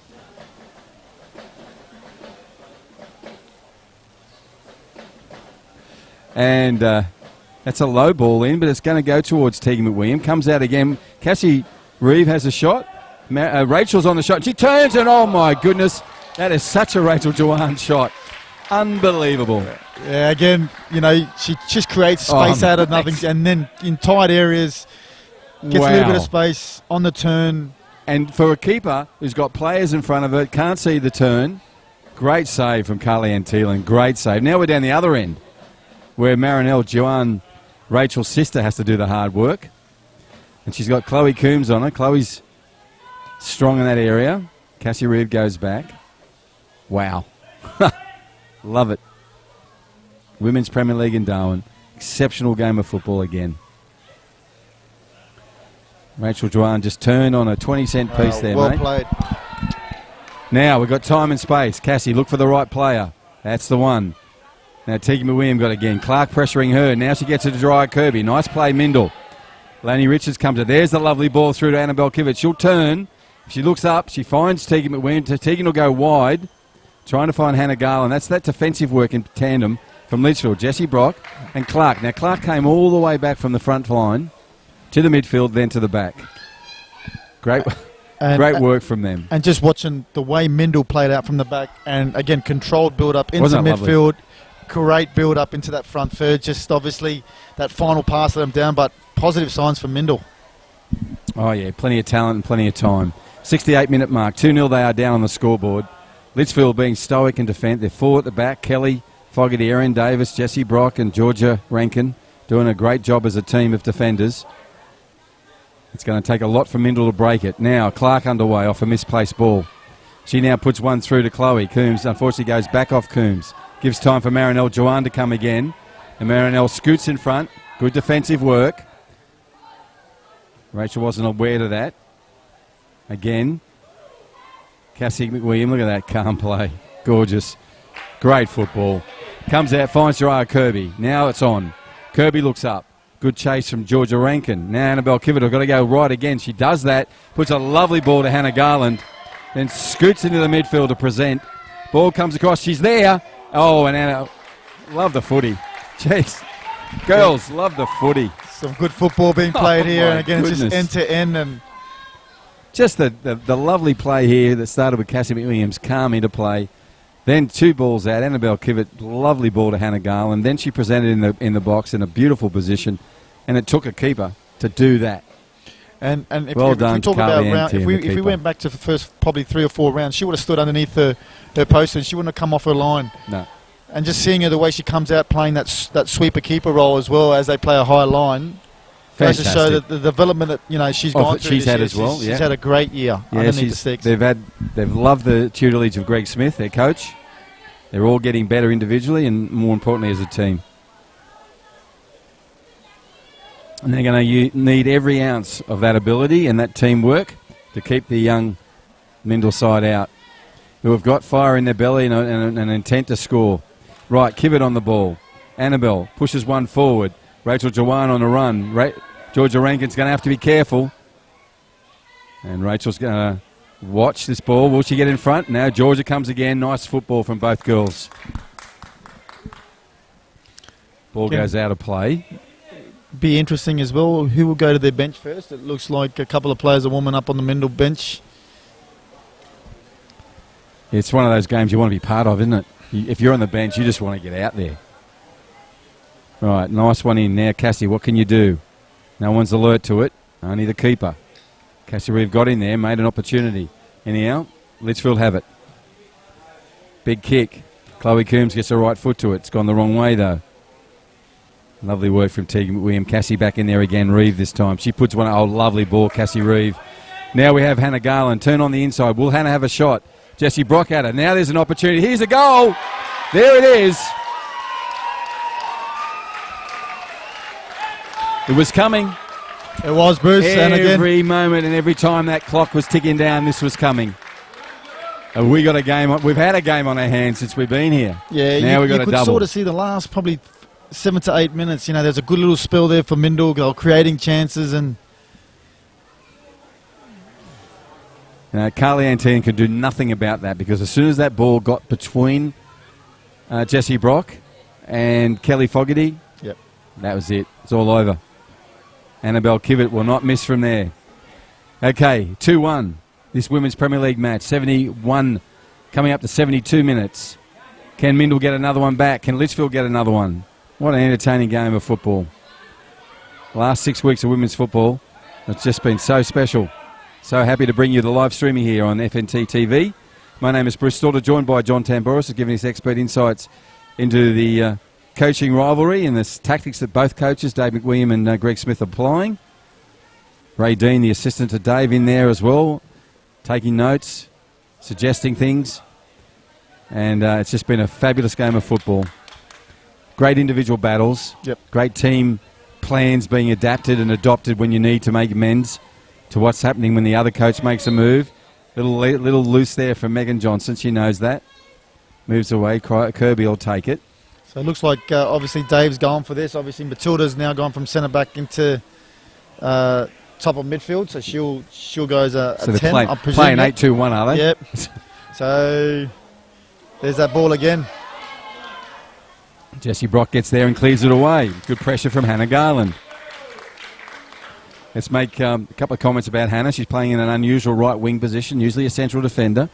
And that's a low ball in, but it's going to go towards Tegan McWilliam. Comes out again. Cassie Reeve has a shot. Rachel's on the shot. She turns and, oh, my goodness, that is such a Rachel Joanne shot. Unbelievable. Yeah, again, you know, she just creates space out of nothing, and then in tight areas, gets a little bit of space on the turn. And for a keeper who's got players in front of her, can't see the turn, great save from Carly Ann Thielen, great save. Now we're down the other end, where Marinelle Joanne, Rachel's sister, has to do the hard work. And she's got Chloe Coombs on her. Chloe's strong in that area. Cassie Reeve goes back. Wow. Love it. Women's Premier League in Darwin. Exceptional game of football again. Rachel Joanne just turned on a 20-cent piece there, well mate. Played. Now we've got time and space. Cassie, look for the right player. That's the one. Now Tegan McWilliam got again. Clark pressuring her. Now she gets it to Jeriah Kirby. Nice play, Mindil. Laney Richards comes in. There's the lovely ball through to Annabelle Kivett. She'll turn. If she looks up, she finds Tegan McWilliam. Tegan will go wide, trying to find Hannah Garland. That's that defensive work in tandem from Litchfield. Jessie Brock and Clark. Now Clark came all the way back from the front line to the midfield, then to the back. Great work from them. And just watching the way Mindil played out from the back, and again, controlled build-up into midfield. Lovely? Great build-up into that front third. Just obviously that final pass let them down, but positive signs for Mindil. Oh, yeah, plenty of talent and plenty of time. 68-minute mark. 2-0 they are down on the scoreboard. Litchfield being stoic in defence. They're four at the back. Kelly, Fogarty, Erin Davis, Jessie Brock and Georgia Rankin doing a great job as a team of defenders. It's going to take a lot for Mindil to break it. Now, Clark underway off a misplaced ball. She now puts one through to Chloe. Coombs unfortunately goes back off Coombs. Gives time for Marinelle Joanne to come again. And Marinelle scoots in front. Good defensive work. Rachel wasn't aware of that. Again. Cassie McWilliam, look at that calm play. Gorgeous. Great football. Comes out, finds Jeriah Kirby. Now it's on. Kirby looks up. Good chase from Georgia Rankin. Now Annabelle Kivett has got to go right again. She does that. Puts a lovely ball to Hannah Garland. Then scoots into the midfield to present. Ball comes across. She's there. Oh, and Anna, love the footy. Jeez. Girls, love the footy. Some good football being played here. And again, it's just end-to-end. And just the lovely play here that started with Cassie McWilliams, calm into play. Then two balls out. Annabelle Kivett, lovely ball to Hannah Garland. Then she presented in the box in a beautiful position. And it took a keeper to do that. And if, well if done, we talk about round, if we went back to the first probably 3 or 4 rounds, she would have stood underneath her post and she wouldn't have come off her line. No. And just seeing her the way she comes out playing that sweeper keeper role as well as they play a high line, goes to show that the development that she's gone through. She's had as well. She's had a great year underneath the sticks. They've loved the tutelage of Greg Smith, their coach. They're all getting better individually and more importantly as a team. And they're going to need every ounce of that ability and that teamwork to keep the young Mindil side out, who have got fire in their belly and an intent to score. Right, Kivett on the ball. Annabelle pushes one forward. Rachel Jawan on the run. Georgia Rankin's going to have to be careful. And Rachel's going to watch this ball. Will she get in front? Now Georgia comes again. Nice football from both girls. Ball goes out of play. Be interesting as well. Who will go to their bench first? It looks like a couple of players are warming up on the Mindil bench. It's one of those games you want to be part of, isn't it? If you're on the bench, you just want to get out there. Right, nice one in now. Cassie, what can you do? No one's alert to it. Only the keeper. Cassie Reeve got in there, made an opportunity. Anyhow, Litchfield have it. Big kick. Chloe Coombs gets the right foot to it. It's gone the wrong way, though. Lovely work from Tegan McWilliam. Cassie back in there again. Reeve this time. She puts one. Oh, lovely ball, Cassie Reeve. Now we have Hannah Garland. Turn on the inside. Will Hannah have a shot? Jessie Brock at her. Now there's an opportunity. Here's a goal. There it is. It was coming. It was, Bruce. Every moment and every time that clock was ticking down, this was coming. And we got a game. We've had a game on our hands since we've been here. Yeah, now we got a double. You could sort of see the last probably 7 to 8 minutes. You know, there's a good little spell there for Mindil. They're creating chances and. Carly Antine could do nothing about that because as soon as that ball got between Jessie Brock and Kelly Fogarty, yep, that was it. It's all over. Annabelle Kivett will not miss from there. Okay, 2-1. This Women's Premier League match, 71 coming up to 72 minutes. Can Mindil get another one back? Can Litchfield get another one? What an entertaining game of football. Last 6 weeks of women's football, it's just been so special. So happy to bring you the live streaming here on FNT TV. My name is Bruce Stalter, joined by John Tamboris, who's giving us expert insights into the coaching rivalry and the tactics that both coaches, Dave McWilliam and Greg Smith, are applying. Ray Dean, the assistant to Dave, in there as well, taking notes, suggesting things. And it's just been a fabulous game of football. Great individual battles. Yep. Great team plans being adapted and adopted when you need to make amends to what's happening when the other coach makes a move. Little loose there from Megan Johnson. She knows that. Moves away. Kirby will take it. So it looks like obviously Dave's gone for this. Obviously Matilda's now gone from centre back into top of midfield. So she'll go as a 10. They're playing 8-2-1, are they? Yep. So there's that ball again. Jessie Brock gets there and clears it away. Good pressure from Hannah Garland. Let's make a couple of comments about Hannah. She's playing in an unusual right wing position, usually a central defender.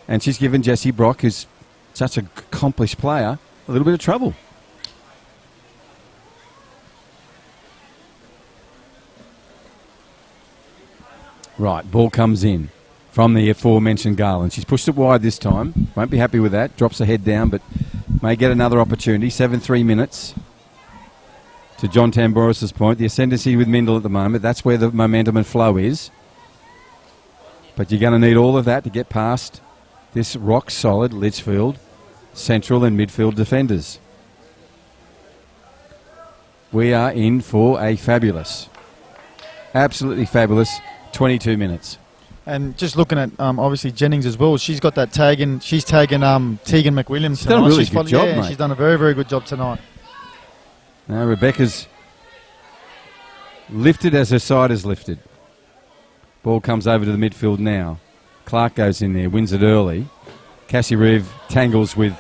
And she's given Jessie Brock, who's such an accomplished player, a little bit of trouble. Right, ball comes in from the aforementioned Garland. She's pushed it wide this time. Won't be happy with that. Drops her head down, but may get another opportunity. 7-3 minutes. To John Tamboris' point, the ascendancy with Mindil at the moment, that's where the momentum and flow is. But you're going to need all of that to get past this rock-solid Litchfield central and midfield defenders. We are in for a fabulous, absolutely fabulous 22 minutes. And just looking at, obviously, Jennings as well, she's got that tag, and she's tagging Tegan McWilliams. She's done a really good job, mate. She's done a very, very good job tonight. Now Rebecca's lifted as her side is lifted. Ball comes over to the midfield now. Clark goes in there, wins it early. Cassie Reeve tangles with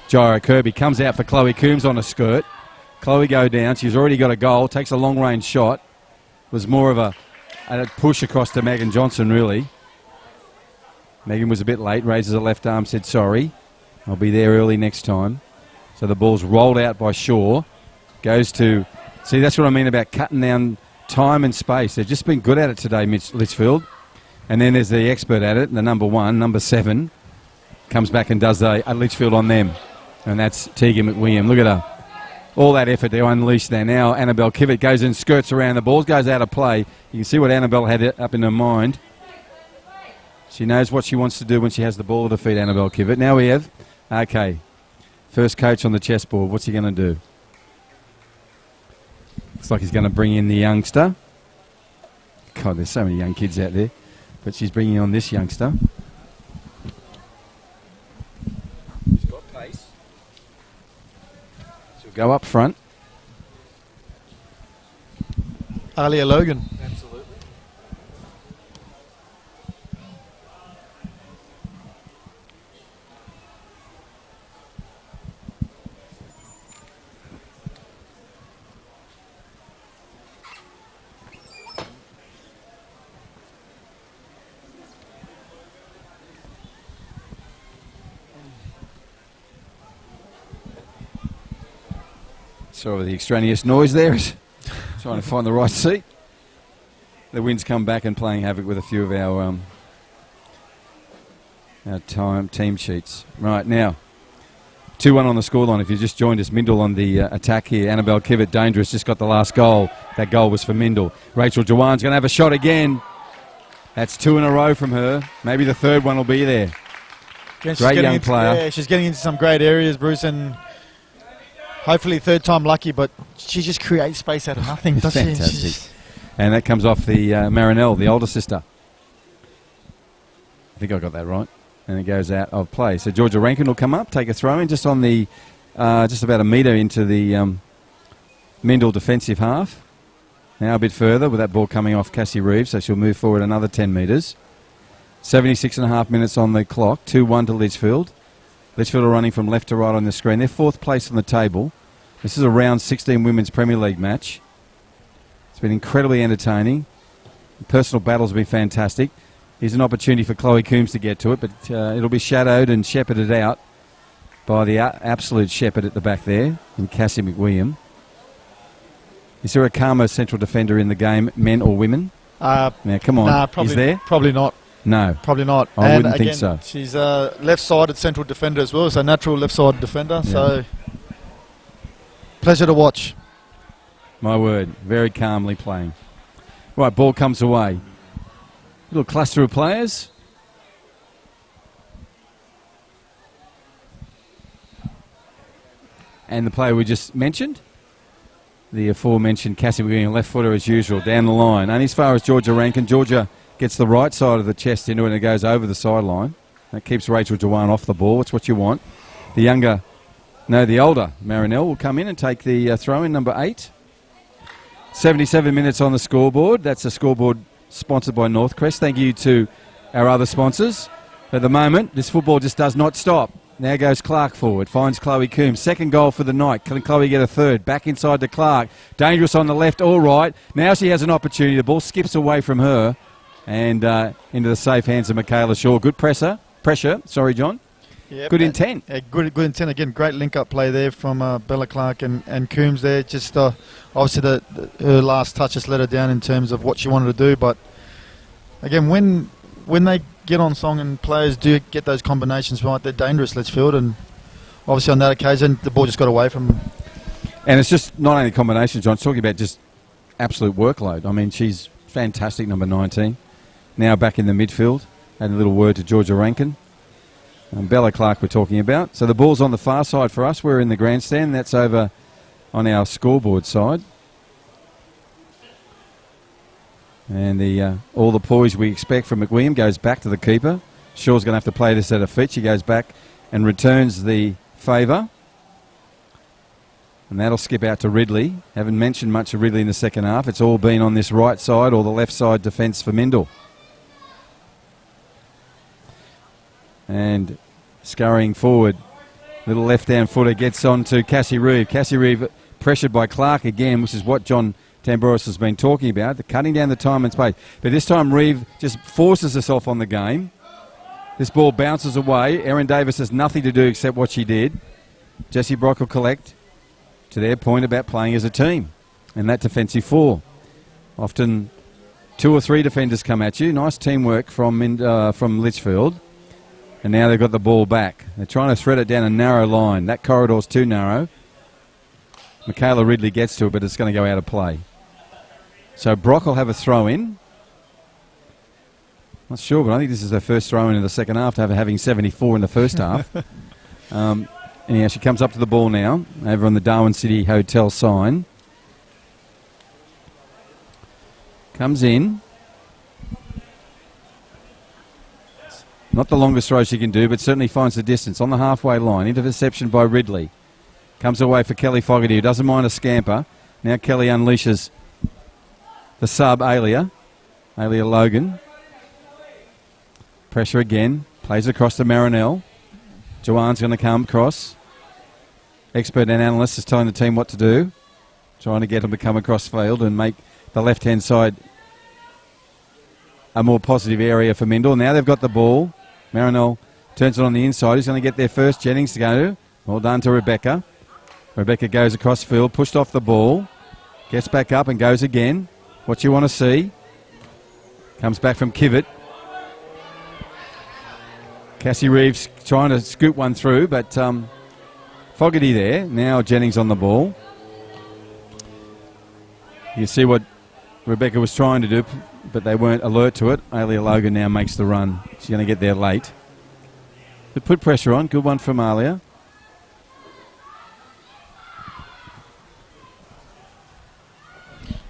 Gyra Kirby. Comes out for Chloe Coombs on a skirt. Chloe go down. She's already got a goal. Takes a long-range shot. Was more of a push across to Megan Johnson, really. Megan was a bit late. Raises her left arm, said sorry. I'll be there early next time. So the ball's rolled out by Shaw. Goes to... See, that's what I mean about cutting down time and space. They've just been good at it today, Litchfield. And then there's the expert at it, the number 1, number 7, comes back and does a Litchfield on them. And that's Tegan McWilliam. Look at her. All that effort to unleash there. Now Annabelle Kivett goes and skirts around. The ball goes out of play. You can see what Annabelle had up in her mind. She knows what she wants to do when she has the ball to defeat Annabelle Kivett. Now we have... Okay. First coach on the chessboard. What's he going to do? Looks like he's going to bring in the youngster. God, there's so many young kids out there. But she's bringing on this youngster. She's got pace. She'll go up front. Alia Logan. Absolutely. Sorry, the extraneous noise there is trying to find the right seat. The wind's come back and playing havoc with a few of our team sheets. Right, now, 2-1 on the scoreline. If you just joined us, Mindil on the attack here. Annabelle Kivett, dangerous, just got the last goal. That goal was for Mindil. Rachel Jawan's going to have a shot again. That's 2 in a row from her. Maybe the third one will be there. Again, great young player. Yeah, she's getting into some great areas, Bruce, and hopefully third time lucky, but she just creates space out of nothing, doesn't she? Fantastic. And that comes off the Marinelle, the older sister. I think I got that right. And it goes out of play. So Georgia Rankin will come up, take a throw in just on the, just about a metre into the Mindil defensive half. Now a bit further with that ball coming off Cassie Reeves, so she'll move forward another 10 metres. 76.5 minutes on the clock, 2-1 to Litchfield. Litchfield are running from left to right on the screen. They're 4th place on the table. This is a round 16 Women's Premier League match. It's been incredibly entertaining. The personal battles have been fantastic. Here's an opportunity for Chloe Coombs to get to it, but it'll be shadowed and shepherded out by the absolute shepherd at the back there, and Cassie McWilliam. Is there a calmer central defender in the game, men or women? Now, come on. Nah, probably, is there? Probably not. No. Probably not. I and wouldn't again, think so. She's a left-sided central defender as well, so natural left-sided defender. Yeah. So, pleasure to watch. My word, very calmly playing. Right, ball comes away. Little cluster of players. And the player we just mentioned, the aforementioned Cassie McWilliam, left footer as usual, down the line. Only as far as Georgia Rankin. Georgia gets the right side of the chest into it and it goes over the sideline. That keeps Rachel Jawan off the ball. It's what you want. The older Marinelle will come in and take the throw in, number 8. 77 minutes on the scoreboard. That's a scoreboard sponsored by Northcrest. Thank you to our other sponsors. At the moment, this football just does not stop. Now goes Clark forward, finds Chloe Coombs. Second goal for the night. Can Chloe get a third? Back inside to Clark. Dangerous on the left, all right. Now she has an opportunity. The ball skips away from her and into the safe hands of Michaela Shaw. Good pressure. Sorry, John. Yep. Good intent. Good intent. Again, great link-up play there from Bella Clark and Coombs there. Just obviously her last touch just let her down in terms of what she wanted to do. But again, when they get on song and players do get those combinations right, they're dangerous, Litchfield. And obviously on that occasion, the ball just got away from them. And it's just not only combinations, John. It's talking about just absolute workload. I mean, she's fantastic, number 19. Now back in the midfield. Had a little word to Georgia Rankin. Bella Clark we're talking about. So the ball's on the far side for us. We're in the grandstand. That's over on our scoreboard side. And all the poise we expect from McWilliam goes back to the keeper. Shaw's going to have to play this at her feet. She goes back and returns the favour. And that'll skip out to Ridley. Haven't mentioned much of Ridley in the second half. It's all been on this right side or the left side defence for Mindil. And scurrying forward, little left-hand footer gets on to Cassie Reeve. Cassie Reeve pressured by Clark again, which is what John Tambouris has been talking about, the cutting down the time and space. But this time Reeve just forces herself on the game. This ball bounces away. Erin Davis has nothing to do except what she did. Jessie Brock will collect to their point about playing as a team. And that defensive 4. Often 2 or 3 defenders come at you. Nice teamwork from Litchfield. And now they've got the ball back. They're trying to thread it down a narrow line. That corridor's too narrow. Michaela Ridley gets to it, but it's going to go out of play. So Brock will have a throw in. Not sure, but I think this is her first throw in the second half after having 74 in the first half. Anyhow, she comes up to the ball now over on the Darwin City Hotel sign. Comes in. Not the longest throw she can do, but certainly finds the distance on the halfway line. Interception by Ridley. Comes away for Kelly Fogarty, who doesn't mind a scamper. Now Kelly unleashes the sub, Alia Logan. Pressure again. Plays across to Marinell. Joanne's going to come across. Expert and analyst is telling the team what to do. Trying to get them to come across field and make the left-hand side a more positive area for Mindil. Now they've got the ball. Marinell turns it on the inside. He's going to get there first. Jennings to go. Well done to Rebecca. Rebecca goes across field, pushed off the ball. Gets back up and goes again. What you want to see. Comes back from Kivett. Cassie Reeves trying to scoop one through, but Fogarty there. Now Jennings on the ball. You see what Rebecca was trying to do, but they weren't alert to it. Alia Logan now makes the run. She's going to get there late. But put pressure on. Good one from Alia.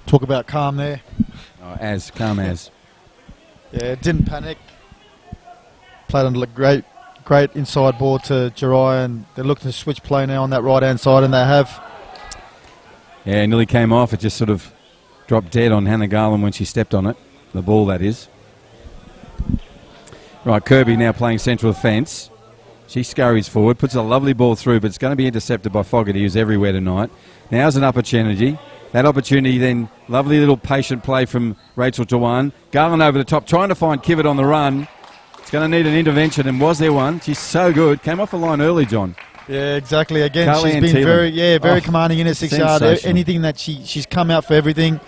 Talk about calm there. Oh, calm as. Yeah, didn't panic. Played on a great inside ball to Jirai, and they're looking to switch play now on that right-hand side, and they have. Yeah, nearly came off. It just sort of dropped dead on Hannah Garland when she stepped on it. The ball, that is. Right, Kirby now playing central defence. She scurries forward, puts a lovely ball through, but it's going to be intercepted by Fogarty, who's everywhere tonight. Now's an opportunity. That opportunity then, lovely little patient play from Rachel Dewan. Garland over the top, trying to find Kivett on the run. It's going to need an intervention, and was there one? She's so good. Came off the line early, John. Yeah, exactly. Again, Carly she's been very commanding in her 6 yard. Anything that she's come out for everything.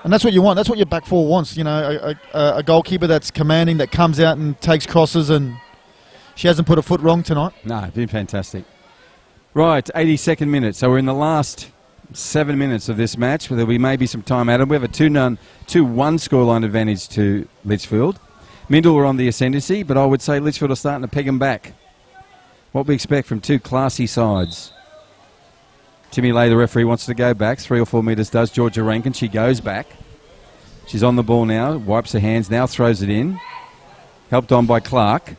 And that's what you want. That's what your back four wants. You know, a goalkeeper that's commanding, that comes out and takes crosses, and she hasn't put a foot wrong tonight. No, it's been fantastic. Right, 82nd minute. So we're in the last 7 minutes of this match. There'll be maybe some time added. We have a 2-1 scoreline advantage to Litchfield. Mindil were on the ascendancy, but I would say Litchfield are starting to peg them back. What we expect from two classy sides. Timmy Lay, the referee, wants to go back. 3 or 4 metres does Georgia Rankin. She goes back. She's on the ball now. Wipes her hands. Now throws it in. Helped on by Clark.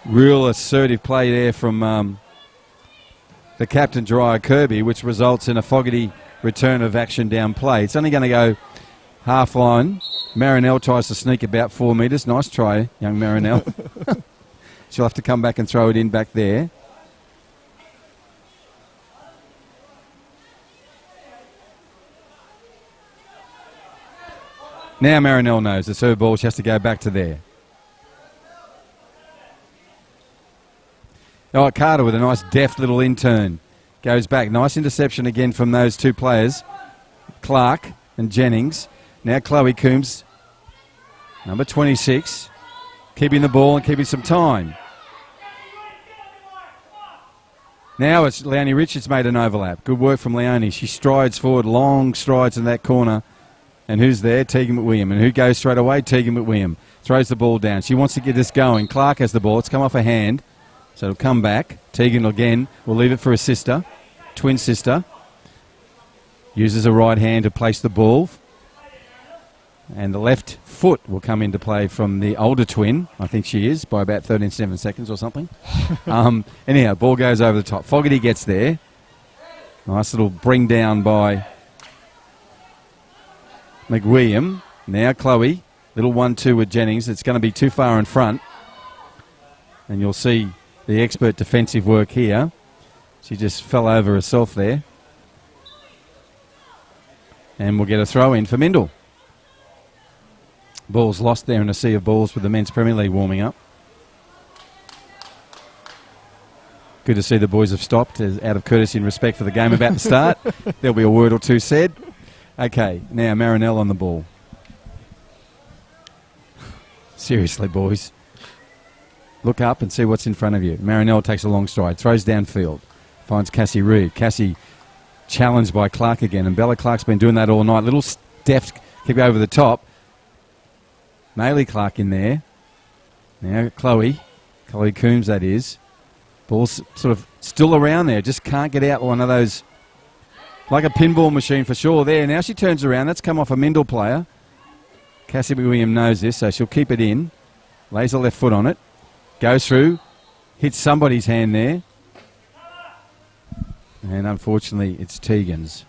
Real assertive play there from the captain, Jariah Kirby, which results in a Fogarty return of action down play. It's only going to go half line. Marinell tries to sneak about 4 metres. Nice try, young Marinell. She'll have to come back and throw it in back there. Now Marinell knows it's her ball. She has to go back to there. Oh, Carter with a nice deft little in-turn. Goes back. Nice interception again from those two players, Clark and Jennings. Now Chloe Coombs, number 26, keeping the ball and keeping some time. Now it's Leonie Richards made an overlap. Good work from Leonie. She strides forward, long strides in that corner. And who's there? Tegan McWilliam. And who goes straight away? Tegan McWilliam. Throws the ball down. She wants to get this going. Clark has the ball. It's come off her hand. So it'll come back. Tegan again will leave it for her sister, twin sister. Uses her right hand to place the ball. And the left foot will come into play from the older twin. I think she is, by about 13.7 seconds or something. Anyhow, ball goes over the top. Fogarty gets there. Nice little bring down by McWilliam. Now Chloe. Little 1-2 with Jennings. It's going to be too far in front. And you'll see the expert defensive work here. She just fell over herself there. And we'll get a throw in for Mindil. Ball's lost there in a sea of balls with the Men's Premier League warming up. Good to see the boys have stopped out of courtesy and respect for the game about to start. There'll be a word or two said. Okay, now Marinell on the ball. Seriously, boys. Look up and see what's in front of you. Marinell takes a long stride, throws downfield, finds Cassie Reed. Cassie challenged by Clark again, and Bella Clark's been doing that all night. Little deft kick over the top. Maylee Clark in there. Now Chloe Coombs, that is. Ball's sort of still around there, just can't get out one of those Like a pinball machine for sure there. Now she turns around. That's come off a Mindil player. Cassie McWilliam knows this, so she'll keep it in. Lays her left foot on it. Goes through. Hits somebody's hand there. And unfortunately, it's Tegan's.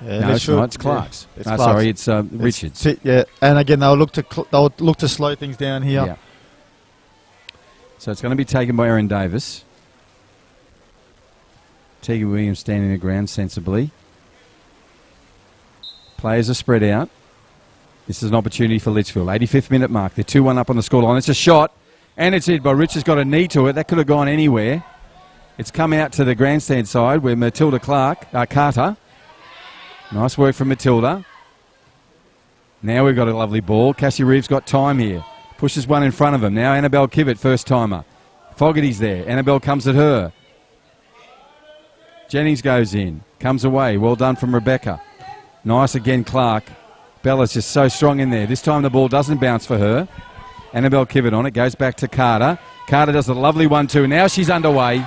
Yeah, no, it's not. It's Clark's. Yeah, it's no, Clark's. sorry, it's Richards. Yeah, and again, they'll look to slow things down here. Yeah. So it's going to be taken by Erin Davis. Tegan Williams standing the ground sensibly. Players are spread out. This is an opportunity for Litchfield. 85th minute mark. They're 2-1 up on the scoreline. It's a shot, and it's in. But Richards got a knee to it. That could have gone anywhere. It's come out to the grandstand side where Matilda Carter. Nice work from Matilda. Now we've got a lovely ball. Cassie Reeves got time here. Pushes one in front of him. Now Annabelle Kivett, first timer. Fogarty's there. Annabelle comes at her. Jennings goes in. Comes away. Well done from Rebecca. Nice again, Clark. Bella's just so strong in there. This time the ball doesn't bounce for her. Annabelle Kivett on it. Goes back to Carter. Carter does a lovely 1-2. Now she's underway.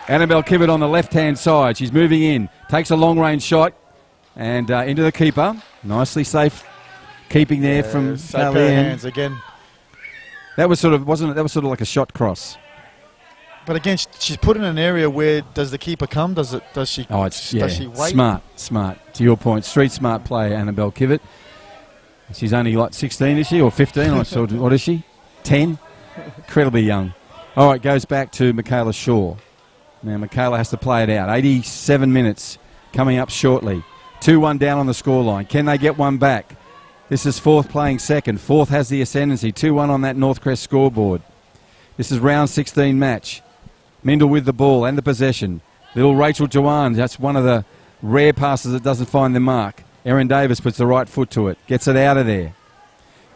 Annabelle Kivett on the left-hand side. She's moving in. Takes a long-range shot. And into the keeper. Nicely safe keeping there from safe pair of hands again. That was sort of, wasn't it? That was sort of like a shot cross. But again, she's put in an area where does the keeper come? Does she? Oh, does she wait? Smart. To your point, street smart player Annabelle Kivett. She's only like 16, is she, or 15? What is she? 10. Incredibly young. All right, goes back to Michaela Shaw. Now Michaela has to play it out. 87 minutes coming up shortly. 2-1 down on the scoreline. Can they get one back? This is Forth playing second. Forth has the ascendancy. 2-1 on that Northcrest scoreboard. This is round 16 match. Mindil with the ball and the possession. Little Rachel Joanne, that's one of the rare passes that doesn't find the mark. Erin Davis puts the right foot to it. Gets it out of there.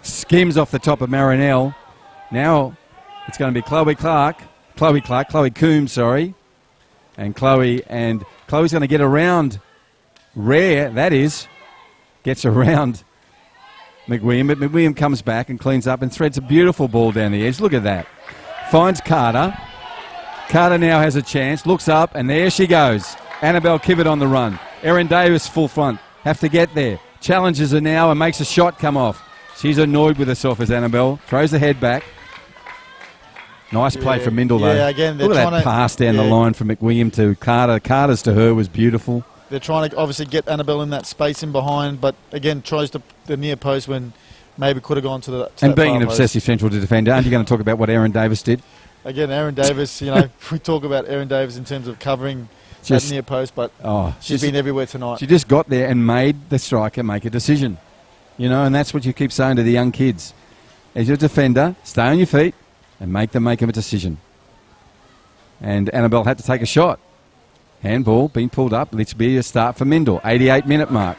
Skims off the top of Marinelle. Now it's going to be Chloe Coombs, sorry. And Chloe's going to get around Rare, that is. Gets around McWilliam, but McWilliam comes back and cleans up and threads a beautiful ball down the edge. Look at that. Finds Carter. Carter now has a chance, looks up, and there she goes. Annabelle Kivett on the run. Erin Davis full front. Have to get there. Challenges her now and makes a shot come off. She's annoyed with herself as Annabelle. Throws the head back. Nice play from Mindil, though. Yeah, again, look at that pass down the line from McWilliam to Carter. Carter's to her was beautiful. They're trying to obviously get Annabelle in that space in behind, but again, tries the near post when maybe could have gone to the and being an obsessive central defender, aren't you going to talk about what Erin Davis did? Again, Erin Davis, we talk about Erin Davis in terms of covering that near post, but she's been everywhere tonight. She just got there and made the striker make a decision. And that's what you keep saying to the young kids. As your defender, stay on your feet and make them make a decision. And Annabelle had to take a shot. Handball being pulled up. Let's be a start for Mindil. 88-minute mark.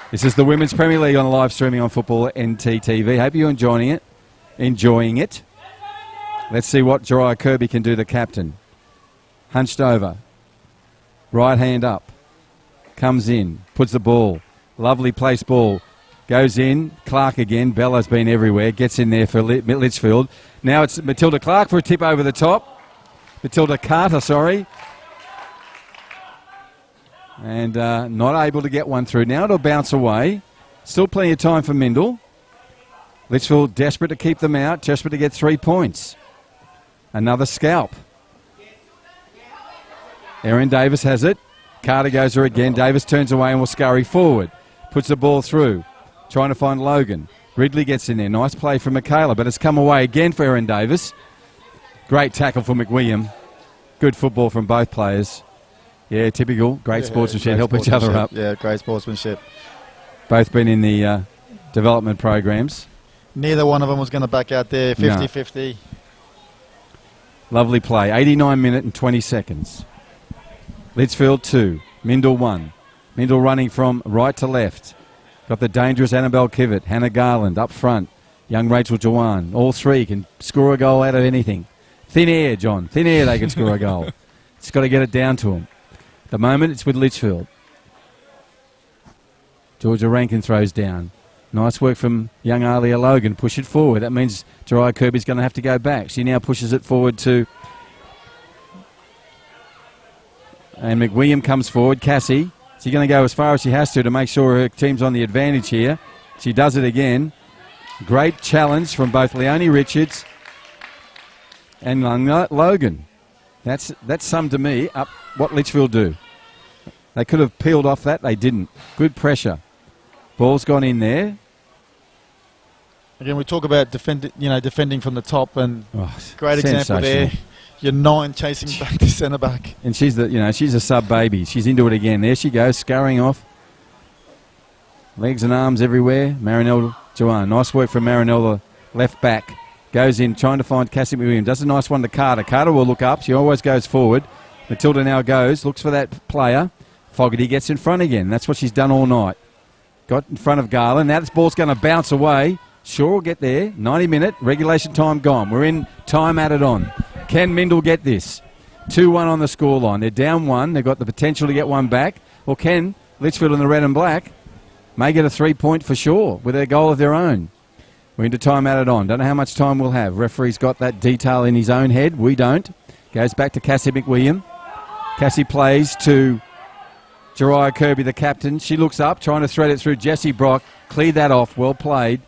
This is the Women's Premier League on live streaming on Football NTTV. Hope you're enjoying it. Let's see what Jeriah Kirby can do, the captain. Hunched over. Right hand up. Comes in. Puts the ball. Lovely place ball. Goes in. Clark again. Bella's been everywhere. Gets in there for Litchfield. Now it's Matilda Clark for a tip over the top. Matilda Carter, sorry. And not able to get one through. Now it'll bounce away. Still plenty of time for Mindil. Litchfield desperate to keep them out. Desperate to get 3 points. Another scalp. Erin Davis has it. Carter goes her again. Davis turns away and will scurry forward. Puts the ball through. Trying to find Logan. Ridley gets in there. Nice play from Michaela, but it's come away again for Erin Davis. Great tackle for McWilliam. Good football from both players. Yeah, typical. Great sportsmanship. Help each other up. Yeah, great sportsmanship. Both been in the development programs. Neither one of them was going to back out there. 50-50. Lovely play. 89 minutes and 20 seconds. Litchfield 2. Mindil 1. Mindil running from right to left. Got the dangerous Annabelle Kivett. Hannah Garland up front. Young Rachel Jawan. All three can score a goal out of anything. Thin air, John. Thin air they can score a goal. It's got to get it down to them. At the moment, it's with Litchfield. Georgia Rankin throws down. Nice work from young Alia Logan. Push it forward. That means Jeriah Kirby's going to have to go back. She now pushes it forward to... And McWilliam comes forward. Cassie She's going to go as far as she has to make sure her team's on the advantage here. She does it again. Great challenge from both Leonie Richards and Logan. That's summed to me up what Litchfield do. They could have peeled off that. They didn't. Good pressure. Ball's gone in there. Again, we talk about defending from the top, and great example there. Your 9 chasing back to centre back. And she's she's a sub baby. She's into it again. There she goes, scurrying off. Legs and arms everywhere. Marinelle Joanne. Nice work from Marinelle, the left back. Goes in, trying to find Cassie McWilliams. Does a nice one to Carter. Carter will look up. She always goes forward. Matilda now goes, looks for that player. Fogarty gets in front again. That's what she's done all night. Got in front of Garland. Now this ball's going to bounce away. Sure will get there. 90-minute regulation time gone. We're in time added on. Can Mindil get this? 2-1 on the scoreline. They're down 1. They've got the potential to get one back. Or can Litchfield in the red and black may get a 3-point for sure with a goal of their own? We're into time added on. Don't know how much time we'll have. Referee's got that detail in his own head. We don't. Goes back to Cassie McWilliam. Cassie plays to Jariah Kirby, the captain. She looks up, trying to thread it through Jessie Brock. Cleared that off. Well played.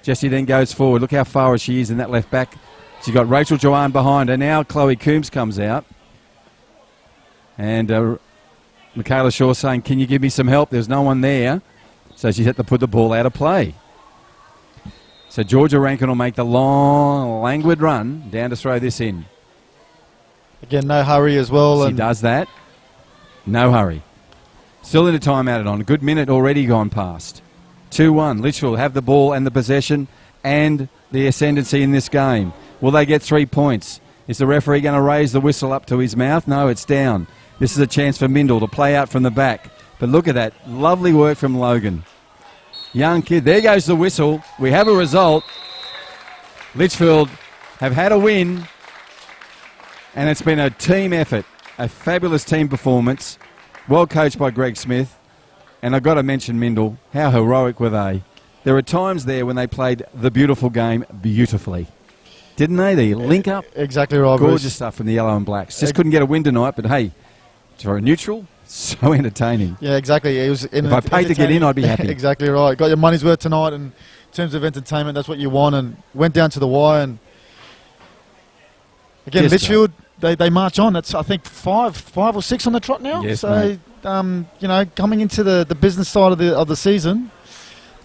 Jessie then goes forward. Look how far she is in that left back. She's got Rachel Joanne behind her. Now Chloe Coombs comes out. And Michaela Shaw saying, can you give me some help? There's no one there. So she's had to put the ball out of play. So Georgia Rankin will make the long, languid run down to throw this in. Again, no hurry as well. She does that. No hurry. Still in a time added on. A good minute already gone past. 2-1. Litchfield have the ball and the possession and the ascendancy in this game. Will they get 3 points? Is the referee going to raise the whistle up to his mouth? No, it's down. This is a chance for Mindil to play out from the back. But look at that. Lovely work from Logan. Young kid. There goes the whistle. We have a result. Litchfield have had a win. And it's been a team effort. A fabulous team performance. Well coached by Greg Smith. And I've got to mention Mindil. How heroic were they? There were times there when they played the beautiful game beautifully. Didn't they? They link up. Exactly right. Gorgeous Bruce. stuff from the yellow and blacks. Just couldn't get a win tonight, but hey, for a neutral, so entertaining. Yeah, exactly. It was if I paid to get in, I'd be happy. Exactly right. Got your money's worth tonight, and in terms of entertainment, that's what you want. And went down to the wire. And again, Litchfield, they march on. That's I think five or six on the trot now. Yes, so coming into the business side of the season.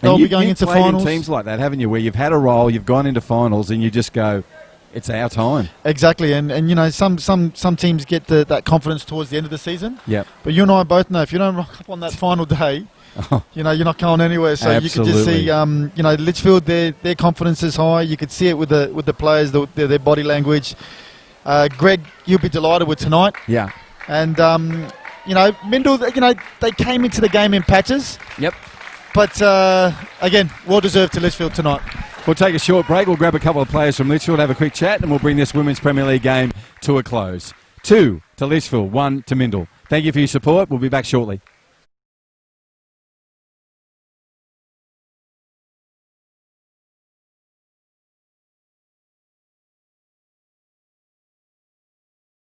They'll be going into finals. In teams like that, haven't you, where you've had a role, you've gone into finals, and you just go, it's our time. Exactly, and some teams get that confidence towards the end of the season. Yep. But you and I both know if you don't rock up on that final day, you're not going anywhere. So Absolutely. You could just see, Litchfield, their confidence is high. You could see it with the players, their body language. Greg, you'll be delighted with tonight. Yeah. And Mindil, they came into the game in patches. Yep. But, again, well-deserved to Litchfield tonight. We'll take a short break. We'll grab a couple of players from Litchfield, have a quick chat, and we'll bring this Women's Premier League game to a close. 2 to Litchfield, 1 to Mindil. Thank you for your support. We'll be back shortly.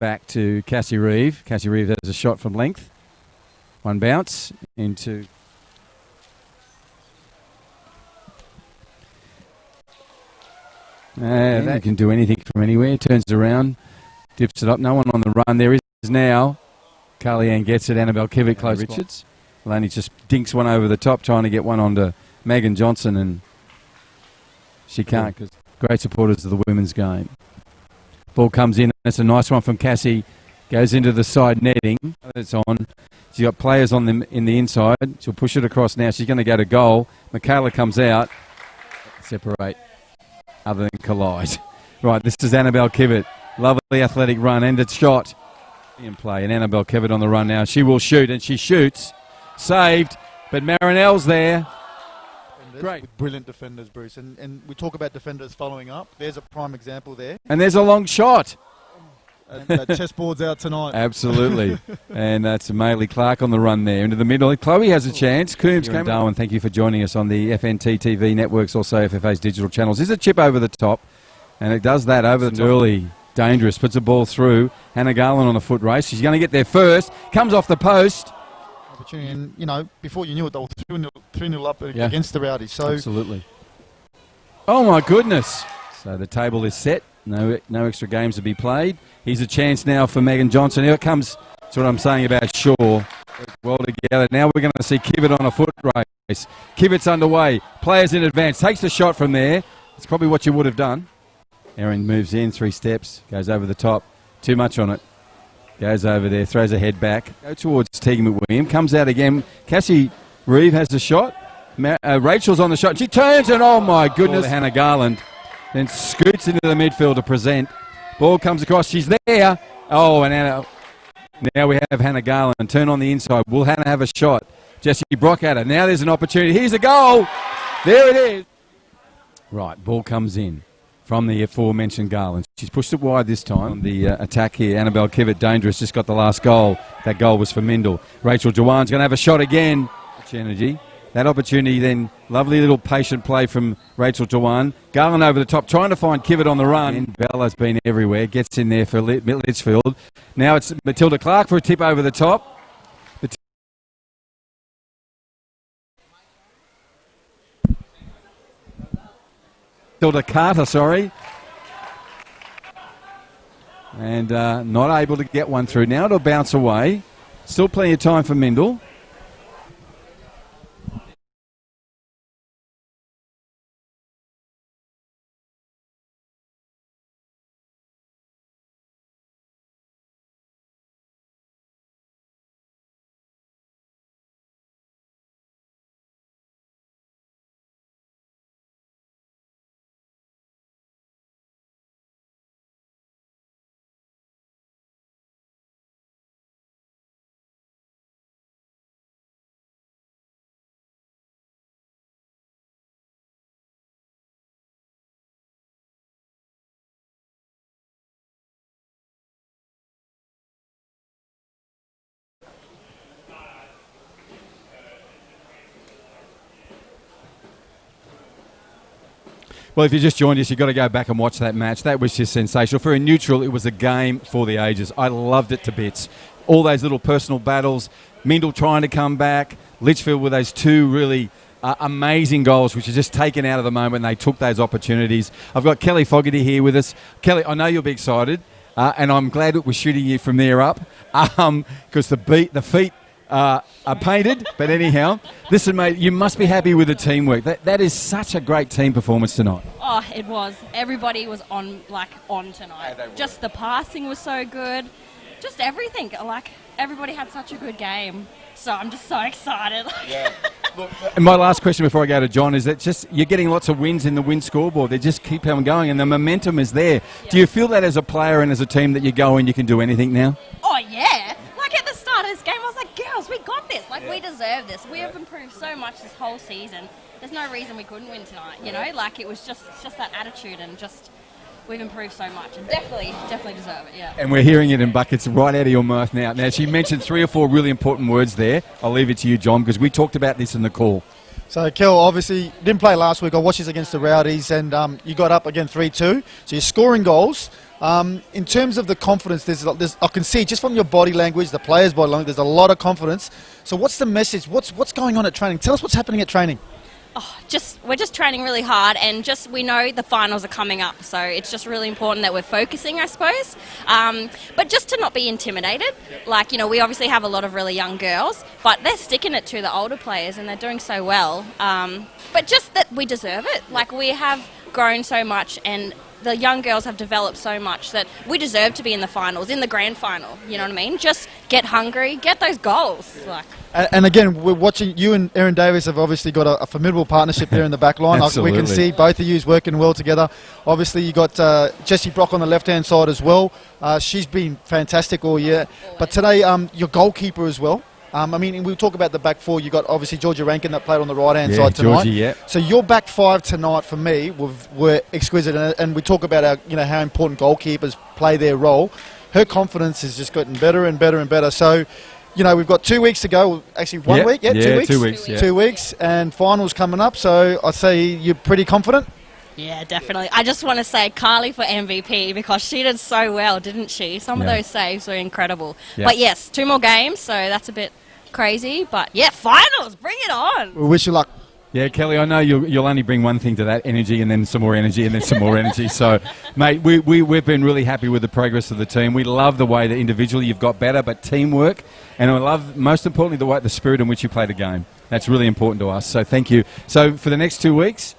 Back to Cassie Reeve. Cassie Reeve has a shot from length. One bounce into... That can do anything from anywhere. Turns around, dips it up. No one on the run. There is now. Carly-Ann gets it. Annabelle Kivick close. Richards. Laney just dinks one over the top, trying to get one onto Megan Johnson, and she can't because great supporters of the women's game. Ball comes in. It's a nice one from Cassie. Goes into the side netting. It's on. She's got players on them in the inside. She'll push it across now. She's going to go to goal. Michaela comes out. Separate. Other than collide. Right, this is Annabelle Kivitt. Lovely athletic run, and it's shot. In play, and Annabelle Kivitt on the run now. She will shoot, and she shoots. Saved, but Marinelle's there. Great. With brilliant defenders, Bruce. And we talk about defenders following up. There's a prime example there. And there's a long shot. Chessboard's out tonight. Absolutely. And that's Maylee Clark on the run there. Into the middle. Chloe has a chance. Coombs came. Darwin, thank you for joining us on the FNT TV networks, also FFA's digital channels. There's a chip over the top, and it does that over the top. Early, dangerous. Puts a ball through. Hannah Garland on a foot race. She's going to get there first. Comes off the post. opportunity. And, you know, before you knew it, they were 3-0 up against the Rowdies. So absolutely. Oh, my goodness. So the table is set. No extra games to be played. Here's a chance now for Megan Johnson. Here it comes. That's what I'm saying about Shaw. Well together. Now we're going to see Kivett on a foot race. Kivett's underway. Players in advance. Takes the shot from there. It's probably what you would have done. Erin moves in 3 steps. Goes over the top. Too much on it. Goes over there. Throws her head back. Go towards Tegan McWilliam. Comes out again. Cassie Reeve has the shot. Rachel's on the shot. She turns and oh my goodness. Hannah Garland then scoots into the midfield to present. Ball comes across. She's there. Oh, and now we have Hannah Garland. Turn on the inside. Will Hannah have a shot? Jessie Brock at her. Now there's an opportunity. Here's a goal. There it is. Right, ball comes in from the aforementioned Garland. She's pushed it wide this time. On the attack here, Annabelle Kivett, dangerous, just got the last goal. That goal was for Mindil. Rachel Jawan's going to have a shot again. Much energy. That opportunity then, lovely little patient play from Rachel Jawan. Garland over the top, trying to find Kivett on the run. And Bella's been everywhere, gets in there for Litchfield. Now it's Matilda Clark for a tip over the top. Matilda Carter, sorry. And not able to get one through. Now it'll bounce away. Still plenty of time for Mindil. Well, if you just joined us, you've got to go back and watch that match. That was just sensational. For a neutral, it was a game for the ages. I loved it to bits. All those little personal battles. Mindil trying to come back. Litchfield with those 2 really amazing goals, which are just taken out of the moment. They took those opportunities. I've got Kelly Fogarty here with us. Kelly, I know you'll be excited, and I'm glad it was shooting you from there up, because the feet are painted. But anyhow, listen, mate, you must be happy with the teamwork. That is such a great team performance tonight. Oh, it was. Everybody was on tonight. Yeah, just the passing was so good. Just everything. Like, everybody had such a good game. So I'm just so excited. Yeah. Look, and my last question before I go to John is that just you're getting lots of wins in the win scoreboard. They just keep on going and the momentum is there. Yeah. Do you feel that as a player and as a team that you go and you can do anything now? Oh, yeah. Like, at the start of this game, I was like, girls, we got this. Like, we deserve this. We have improved so much this whole season. There's no reason we couldn't win tonight, you know? Like, it was just that attitude and just we've improved so much and definitely deserve it, yeah. And we're hearing it in buckets right out of your mouth now. Now, she mentioned 3 or 4 really important words there. I'll leave it to you, John, because we talked about this in the call. So, Kel, obviously, didn't play last week. I watched this against the Rowdies, and you got up again 3-2. So you're scoring goals. In terms of the confidence, I can see just from your body language, the players' body language, there's a lot of confidence. So what's the message? What's going on at training? Tell us what's happening at training. Oh, we're just training really hard, and we know the finals are coming up, so it's just really important that we're focusing, I suppose. But just to not be intimidated. Like, you know, we obviously have a lot of really young girls, but they're sticking it to the older players, and they're doing so well. But just that we deserve it. Like, we have grown so much, and the young girls have developed so much that we deserve to be in the finals, in the grand final. You know what I mean? Just get hungry, get those goals. Yeah. And again, we're watching you and Erin Davis have obviously got a formidable partnership there in the back line. We can see both of you working well together. Obviously, you got Jessie Brock on the left-hand side as well. She's been fantastic all year. But today, your goalkeeper as well. I mean, we'll talk about the back 4. You got obviously Georgia Rankin that played on the right-hand side tonight. Georgie, yeah. So your back 5 tonight for me were exquisite, and we talk about how important goalkeepers play their role. Her confidence has just gotten better and better and better. So, you know, we've got 2 weeks to go. Actually, 1 week, 2 weeks. 2 weeks, yeah. 2 weeks, and finals coming up. So I say you're pretty confident. Yeah, definitely. I just want to say Carly for MVP because she did so well, didn't she? Some of those saves were incredible. Yeah. But yes, 2 more games, so that's a bit crazy. But yeah, finals, bring it on. We wish you luck. Yeah, Kelly, I know you'll only bring one thing to that, energy, and then some more energy, and then some more energy. So, mate, we've been really happy with the progress of the team. We love the way that individually you've got better, but teamwork, and I love, most importantly, the spirit in which you play the game. That's really important to us, so thank you. So for the next 2 weeks,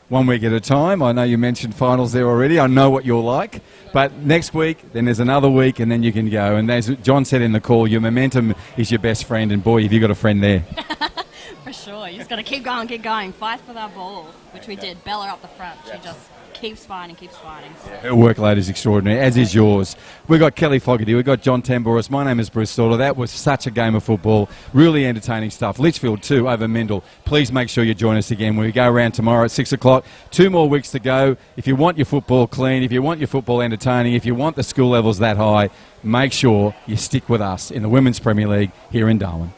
1 week at a time, I know you mentioned finals there already. I know what you're like. But next week, then there's another week, and then you can go. And as John said in the call, your momentum is your best friend, and boy, have you got a friend there. For sure. You just got to keep going. Fight for that ball, which we did. Bella up the front. She just keeps fighting. So. Her workload is extraordinary, as is yours. We've got Kelly Fogarty, we've got John Tamboris. My name is Bruce Slaughter. That was such a game of football. Really entertaining stuff. Litchfield 2 over Mindil. Please make sure you join us again when we go around tomorrow at 6 o'clock. 2 more weeks to go. If you want your football clean, if you want your football entertaining, if you want the school levels that high, make sure you stick with us in the Women's Premier League here in Darwin.